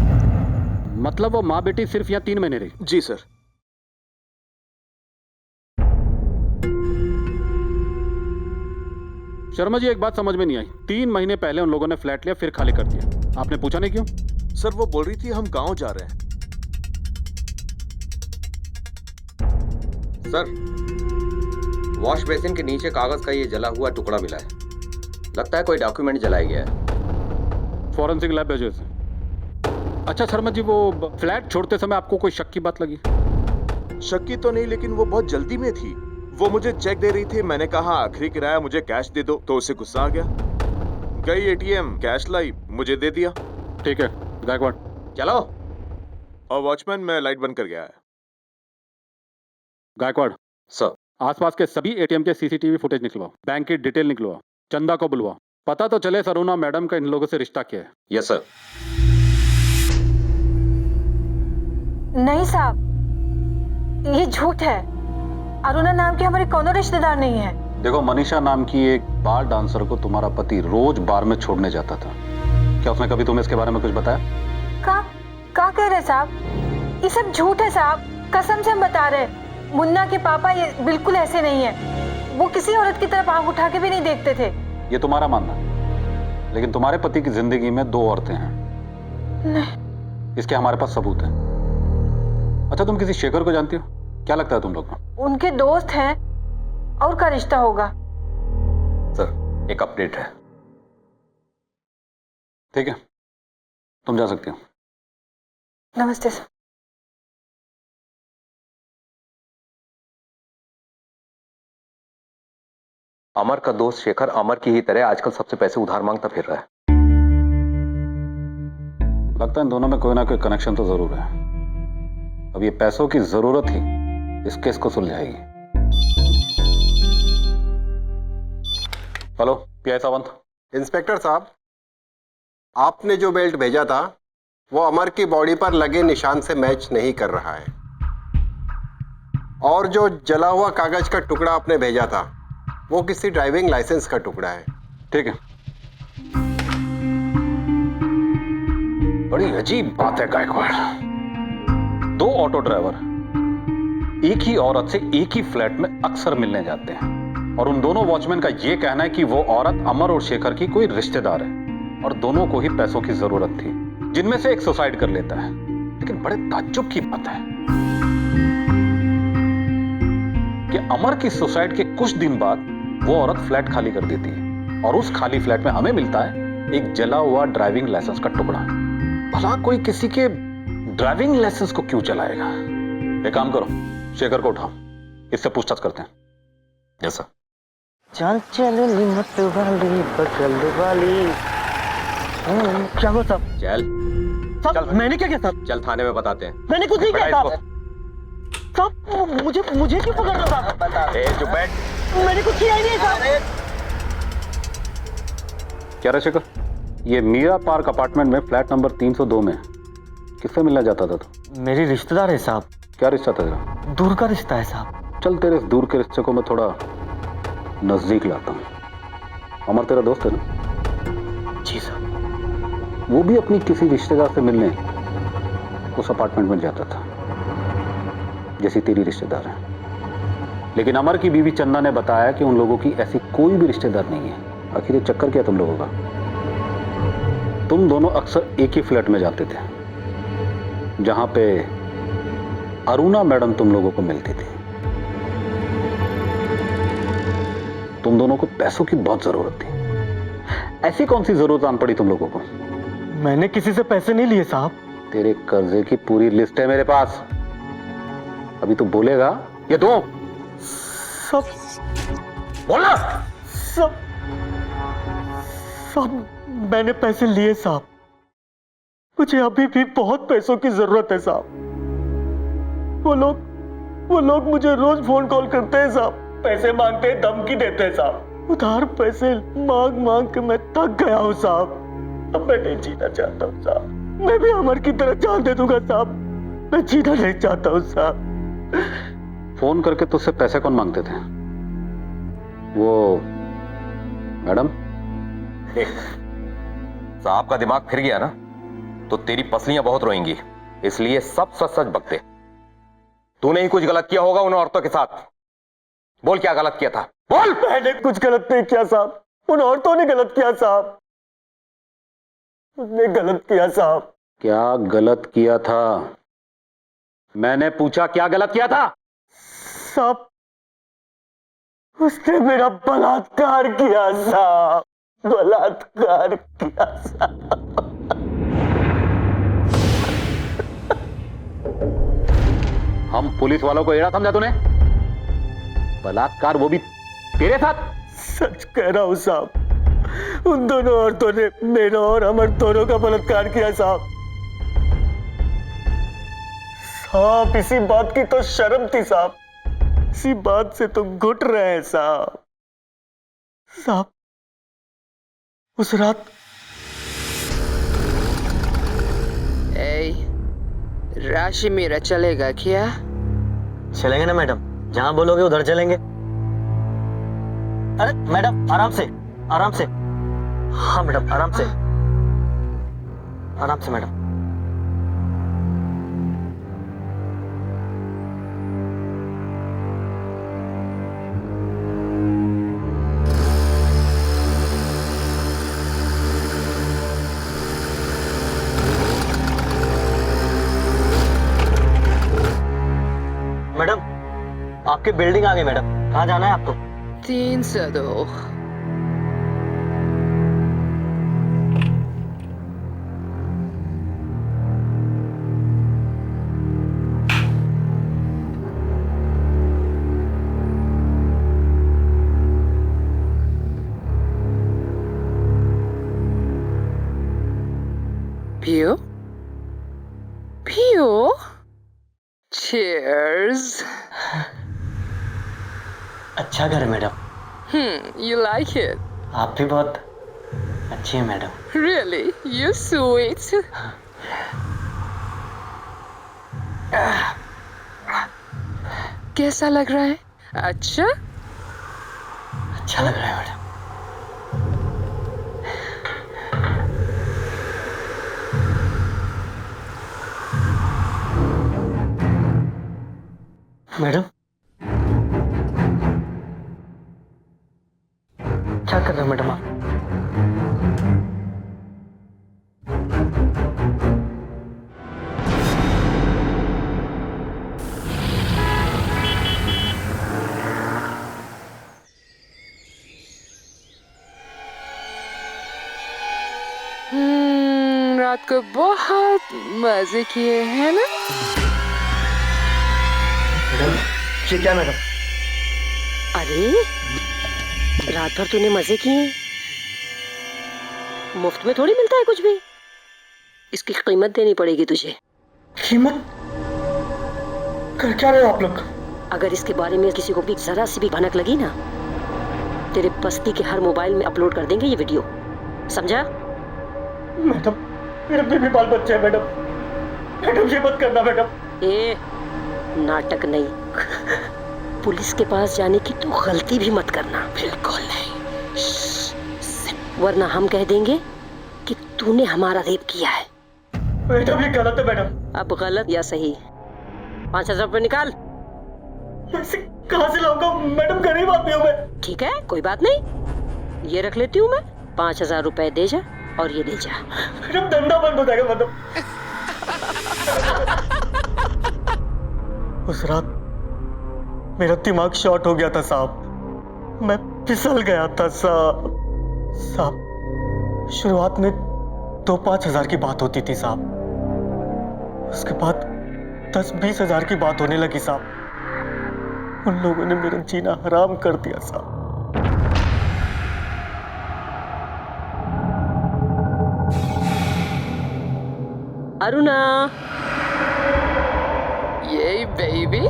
[SPEAKER 12] मतलब वो माँ बेटी सिर्फ यहाँ 3 महीने रही?
[SPEAKER 21] जी सर।
[SPEAKER 12] शर्मा जी, एक बात समझ में नहीं आई। 3 महीने पहले उन लोगों ने फ्लैट लिया, फिर खाली कर दिया। आपने पूछा नहीं क्यों?
[SPEAKER 21] सर वो बोल रही थी हम गांव जा रहे हैं।
[SPEAKER 15] सर, वॉश बेसिन के नीचे कागज का ये जला हुआ टुकड़ा मिला है। लगता है कोई डॉक्यूमेंट जलाया गया है।
[SPEAKER 12] फॉरेंसिक लैब भेजो इसे। अच्छा शर्मा जी, वो फ्लैट छोड़ते समय आपको कोई शक की बात लगी?
[SPEAKER 21] शक की तो नहीं, लेकिन वो बहुत जल्दी में थी। वो मुझे चेक दे रही थी, मैंने कहा आखिरी किराया मुझे कैश दे दो, तो उसे गुस्सा आ गया। गई एटीएम, कैश लाई, मुझे दे दिया।
[SPEAKER 12] ठीक है गायकवाड़,
[SPEAKER 15] चलो।
[SPEAKER 21] और वॉचमैन, मैं लाइट बंद कर गया है।
[SPEAKER 12] गायकवाड़
[SPEAKER 15] सर,
[SPEAKER 12] आसपास के सभी एटीएम के सीसीटीवी फुटेज निकलवाओ, बैंक की डिटेल निकलवाओ, चंदा को बुलवाओ, पता तो चले अरुणा मैडम का इन लोगों से रिश्ता क्या है।
[SPEAKER 15] Yes sir.
[SPEAKER 22] नहीं साहब, ये झूठ है। अरुणा नाम की हमारी कोनो रिश्तेदार नहीं है।
[SPEAKER 12] देखो, मनीषा नाम की एक बार डांसर को तुम्हारा पति रोज बार में छोड़ने जाता था। क्या उसने कभी तुम्हें इसके बारे में कुछ बताया?
[SPEAKER 22] का कह रहे साहब? ये सब झूठ है साहब, कसम से हम बता रहे। मुन्ना के पापा ये बिल्कुल ऐसे नहीं है। वो किसी औरत की तरफ आंख उठा के भी नहीं देखते थे।
[SPEAKER 12] ये तुम्हारा मानना है, लेकिन तुम्हारे पति की जिंदगी में 2 औरतें हैं।
[SPEAKER 22] नहीं।
[SPEAKER 12] इसके हमारे पास सबूत है। अच्छा, तुम किसी शेखर को जानती हो? क्या लगता है तुम लोग को?
[SPEAKER 22] उनके दोस्त हैं, और का रिश्ता होगा।
[SPEAKER 15] सर, एक अपडेट है।
[SPEAKER 12] ठीक है, तुम जा सकती हो।
[SPEAKER 22] नमस्ते सर।
[SPEAKER 15] अमर का दोस्त शेखर अमर की ही तरह आजकल सबसे पैसे उधार मांगता फिर रहा है।
[SPEAKER 12] लगता है इन दोनों में कोई ना कोई कनेक्शन तो जरूर है। अब ये पैसों की जरूरत ही इस केस को सुलझाएगी। Hello, PI Sawant.
[SPEAKER 9] इंस्पेक्टर साहब, आपने जो बेल्ट भेजा था वो अमर की बॉडी पर लगे निशान से मैच नहीं कर रहा है, और जो जला हुआ कागज का टुकड़ा आपने भेजा था वो किसी ड्राइविंग लाइसेंस का टुकड़ा है।
[SPEAKER 12] ठीक है। बड़ी अजीब बात है गायकवाड़। 2 ऑटो ड्राइवर एक ही औरत से एक ही फ्लैट में अक्सर मिलने जाते हैं, और उन दोनों वॉचमैन का यह कहना है कि वो औरत अमर और शेखर की कोई रिश्तेदार है, और दोनों को ही पैसों की जरूरत थी, जिनमें से एक सुसाइड कर लेता है। लेकिन बड़े ताज्जुब की बात है कि अमर की सुसाइड के कुछ दिन बाद वो औरत फ्लैट खाली कर देती है और उस खाली फ्लैट में हमें मिलता है एक जला हुआ ड्राइविंग लाइसेंस का टुकड़ा। भला कोई किसी के ड्राइविंग लाइसेंस को क्यों जलाएगा? एक काम करो, शेखर को उठाओ, इससे पूछताछ करते हैं।
[SPEAKER 15] Yes sir.
[SPEAKER 5] चल चल मत वाली बगल वाली। क्या हुआ साहब?
[SPEAKER 15] चल
[SPEAKER 5] मैंने क्या किया साहब?
[SPEAKER 15] चल थाने में बताते हैं।
[SPEAKER 5] मैंने कुछ नहीं किया
[SPEAKER 15] बैठा
[SPEAKER 5] साहब। साहब मुझे क्यों पकड़ रहे हो साहब?
[SPEAKER 15] चुप बैठ।
[SPEAKER 5] मैंने कुछ किया ही नहीं साहब।
[SPEAKER 12] क्या रे शेखर, ये मीरा पार्क अपार्टमेंट में फ्लैट नंबर 302 में किससे मिलना चाहता था तू?
[SPEAKER 5] मेरी रिश्तेदार है साहब।
[SPEAKER 12] क्या रिश्ता था तेरा?
[SPEAKER 5] दूर का रिश्ता है साहब।
[SPEAKER 12] चल तेरे इस दूर के रिश्ते को मैं थोड़ा नजदीक लाता हूँ। अमर तेरा दोस्त है ना?
[SPEAKER 5] जी साहब।
[SPEAKER 12] वो भी अपनी किसी रिश्तेदार से मिलने उस अपार्टमेंट में जाता था, जैसी तेरी रिश्तेदार है। लेकिन अमर की बीवी चंदा ने बताया कि उन लोगों की ऐसी कोई भी रिश्तेदार नहीं है। आखिर ये चक्कर क्या तुम लोगों का? तुम दोनों अक्सर एक ही फ्लैट में जाते थे, जहां पे अरुणा मैडम तुम लोगों को मिलती थी। तुम दोनों को पैसों की बहुत जरूरत थी। ऐसी कौन सी जरूरत आन पड़ी तुम लोगों को?
[SPEAKER 5] मैंने किसी से पैसे नहीं लिए साहब।
[SPEAKER 12] तेरे कर्जे की पूरी लिस्ट है मेरे पास। अभी तू बोलेगा ये दो।
[SPEAKER 5] सब
[SPEAKER 12] बोला
[SPEAKER 5] सब मैंने पैसे लिए साहब। मुझे अभी भी बहुत पैसों की जरूरत है साहब। वो लोग मुझे रोज फोन कॉल करते हैं साहब, पैसे मांगते हैं, धमकी देते हैं साहब। उधार पैसे मांग मांग के मैं थक गया हूँ साहब। अब मैं नहीं जीना चाहता हूँ साहब। मैं भी अमर की तरह जान दे दूंगा साहब। मैं जीना नहीं चाहता हूँ साहब।
[SPEAKER 12] फोन करके तुझसे पैसे कौन मांगते थे? वो मैडम?
[SPEAKER 15] साहब का दिमाग फिर गया ना तो तेरी पसलियां बहुत रोएंगी, इसलिए सब सच सच बकते। तूने ही कुछ गलत किया होगा उन औरतों के साथ। बोल क्या गलत किया था? बोल।
[SPEAKER 5] मैंने कुछ गलत नहीं किया साहब। उन औरतों ने गलत किया साहब। उसने गलत किया साहब।
[SPEAKER 12] क्या गलत किया था? मैंने पूछा क्या गलत किया था?
[SPEAKER 5] साहब उसने मेरा बलात्कार किया साहब। बलात्कार किया साहब।
[SPEAKER 12] हम पुलिस वालों को एड़ा समझा तूने? बलात्कार, वो भी तेरे साथ?
[SPEAKER 5] सच कह रहा हूं साहब। उन दोनों औरतों ने मेरा और अमर दोनों का बलात्कार किया साहब। साहब इसी बात की तो शर्म थी साहब। इसी बात से तो घुट रहे हैं साहब। साहब उस रात
[SPEAKER 1] राशि मेरा चलेगा क्या?
[SPEAKER 5] चलेंगे ना मैडम, जहां बोलोगे उधर चलेंगे। अरे मैडम आराम से, आराम से। हाँ मैडम आराम से, आराम से मैडम। मैडम आपकी बिल्डिंग आ गई मैडम। कहाँ जाना है आपको?
[SPEAKER 1] 302। पियो पियो। Cheers.
[SPEAKER 5] अच्छा घर है मैडम।
[SPEAKER 1] You like it?
[SPEAKER 5] आप भी बहुत अच्छी हैं मैडम।
[SPEAKER 1] Really? You sweet. कैसा लग रहा है? अच्छा?
[SPEAKER 5] अच्छा लग रहा है मैडम। मैडम क्या कर रहे हो मैडम आप?
[SPEAKER 1] रात को बहुत मजे किए हैं ना?
[SPEAKER 5] मैडम, ये क्या मैडम?
[SPEAKER 3] अरे रात भर तूने मजे किए, मुफ्त में थोड़ी मिलता है कुछ भी। इसकी कीमत देनी पड़ेगी तुझे।
[SPEAKER 5] कीमत? कर क्या रहे हो आप लोग?
[SPEAKER 3] अगर इसके बारे में किसी को भी जरा सी भी भनक लगी ना, तेरे बस्ती के हर मोबाइल में अपलोड कर देंगे ये वीडियो, समझा?
[SPEAKER 5] मैडम, मेरे बेबी बाल बच्चे हैं मैडम। मैडम ये मत करना मैडम।
[SPEAKER 3] ए नाटक नहीं, पुलिस के पास जाने की तो गलती भी मत करना।
[SPEAKER 1] बिल्कुल नहीं,
[SPEAKER 3] वरना हम कह देंगे कि तूने हमारा रेप किया है।
[SPEAKER 5] मैडम ये गलत है मैडम।
[SPEAKER 3] अब गलत या सही, 5,000 रुपये निकाल।
[SPEAKER 5] पैसे कहाँ से लाऊंगा मैडम, गरीब आदमी हूँ मैं।
[SPEAKER 3] ठीक है कोई बात नहीं, ये रख लेती हूँ मैं। 5,000 रुपए दे जा और ये दे जा।
[SPEAKER 5] मैडम धंधा बंद हो जाएगा मैडम। उस रात मेरा दिमाग शॉर्ट हो गया था साहब, मैं फिसल गया था साहब। शुरुआत में 2-5 हजार की बात होती थी साहब, उसके बाद 10-20 हजार की बात होने लगी साहब। उन लोगों ने मेरा जीना हराम कर दिया साहब।
[SPEAKER 3] अरुणा,
[SPEAKER 1] ये बेबी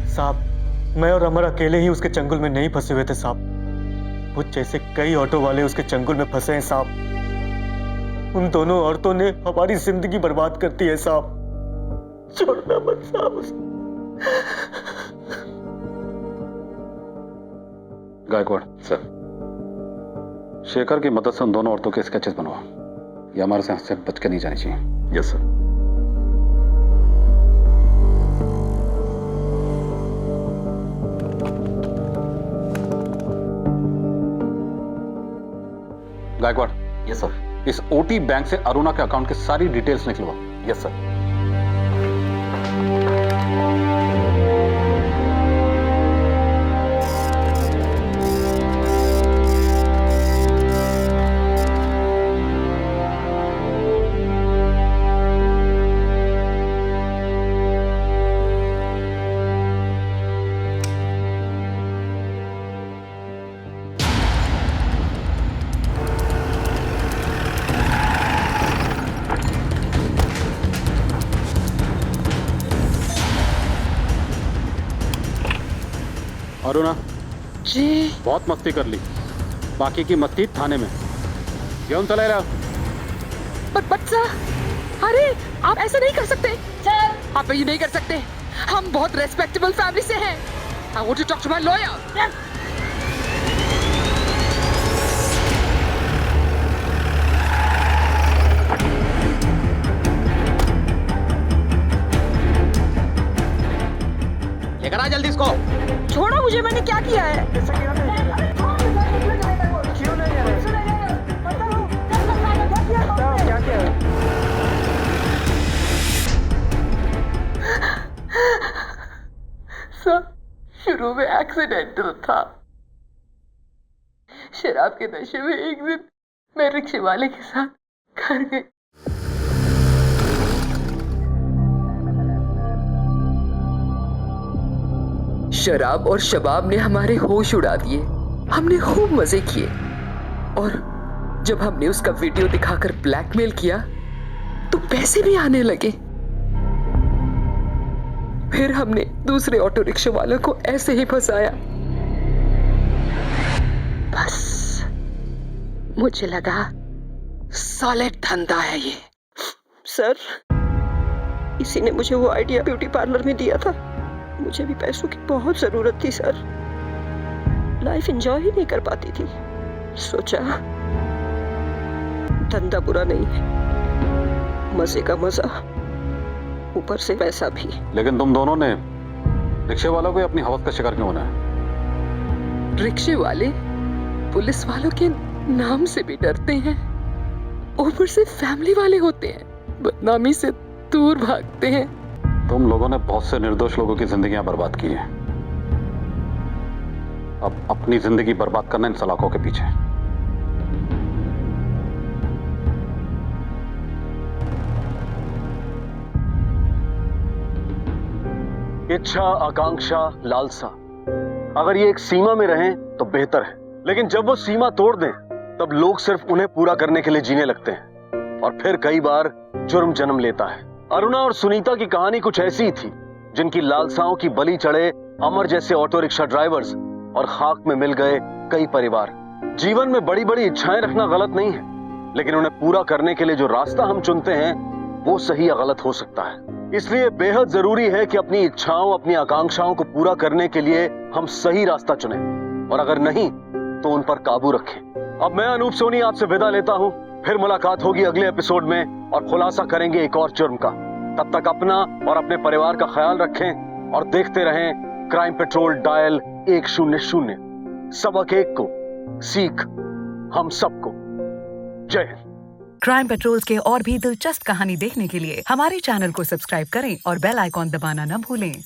[SPEAKER 5] साहब, मैं और अमर अकेले ही उसके चंगुल में नहीं फंसे हुए थे साहब। मुझ जैसे कई ऑटो वाले उसके चंगुल में फंसे हैं साहब। उन दोनों औरतों ने हमारी जिंदगी बर्बाद कर दी है साहब। छोड़ना मत साहब उसे।
[SPEAKER 12] गायकवाड़ सर, शेखर की मदद से उन दोनों औरतों के स्केचेस बनवा। ये हमारे से बच के नहीं जानी चाहिए। Yes sir. Gaikwad. Yes sir. इस ओटी बैंक से अरुणा के अकाउंट की सारी डिटेल्स निकलवा। Yes sir. अरुणा
[SPEAKER 1] जी,
[SPEAKER 12] बहुत मस्ती कर ली, बाकी की मस्ती थाने में। क्यों चले रहा?
[SPEAKER 1] बट सर, अरे आप ऐसा नहीं कर सकते सर, आप ये नहीं कर सकते। हम बहुत रेस्पेक्टेबल फैमिली से हैं। I want to talk to my lawyer.
[SPEAKER 10] लेकर आ जल्दी इसको।
[SPEAKER 3] छोड़ो मुझे, मैंने क्या किया है?
[SPEAKER 1] सर, शुरू में एक्सीडेंटल था। शराब के नशे में एक दिन मैं रिक्शे वाले के साथ घर गई। शराब और शबाब ने हमारे होश उड़ा दिए। हमने खूब मजे किए और जब हमने उसका वीडियो दिखाकर ब्लैकमेल किया तो पैसे भी आने लगे। फिर हमने दूसरे ऑटो रिक्शा वालों को ऐसे ही फंसाया। बस मुझे लगा सॉलिड धंधा है ये।
[SPEAKER 3] सर, इसी ने मुझे वो आइडिया ब्यूटी पार्लर में दिया था। मुझे भी पैसों की बहुत जरूरत थी सर, लाइफ एंजॉय ही नहीं कर पाती थी। सोचा धंधा बुरा नहीं है, मजे का मजा ऊपर से पैसा भी।
[SPEAKER 12] लेकिन तुम दोनों ने रिक्शे वालों को अपनी हवस का शिकार क्यों बनाया?
[SPEAKER 1] रिक्शे वाले पुलिस वालों के नाम से भी डरते हैं, ऊपर से फैमिली वाले होते हैं, बदनामी से दूर भागते हैं।
[SPEAKER 12] तुम लोगों ने बहुत से निर्दोष लोगों की जिंदगियां बर्बाद की हैं। अब अपनी जिंदगी बर्बाद करना इन सलाखों के पीछे।
[SPEAKER 4] इच्छा, आकांक्षा, लालसा, अगर ये एक सीमा में रहें तो बेहतर है, लेकिन जब वो सीमा तोड़ दें तब लोग सिर्फ उन्हें पूरा करने के लिए जीने लगते हैं और फिर कई बार जुर्म जन्म लेता है। अरुणा और सुनीता की कहानी कुछ ऐसी ही थी, जिनकी लालसाओं की बलि चढ़े अमर जैसे ऑटो रिक्शा ड्राइवर्स और खाक में मिल गए कई परिवार। जीवन में बड़ी बड़ी इच्छाएं रखना गलत नहीं है, लेकिन उन्हें पूरा करने के लिए जो रास्ता हम चुनते हैं वो सही या गलत हो सकता है। इसलिए बेहद जरूरी है कि अपनी इच्छाओं, अपनी आकांक्षाओं को पूरा करने के लिए हम सही रास्ता चुनें, और अगर नहीं तो उन पर काबू रखें। अब मैं अनूप सोनी आपसे विदा लेता हूं, फिर मुलाकात होगी अगले एपिसोड में और खुलासा करेंगे एक और जुर्म का। तब तक अपना और अपने परिवार का ख्याल रखें और देखते रहें क्राइम पेट्रोल डायल 100। सबक एक को, सीख हम सबको। जय हिंद।
[SPEAKER 7] क्राइम पेट्रोल के और भी दिलचस्प कहानी देखने के लिए हमारे चैनल को सब्सक्राइब करें और बेल आइकॉन दबाना न भूलें।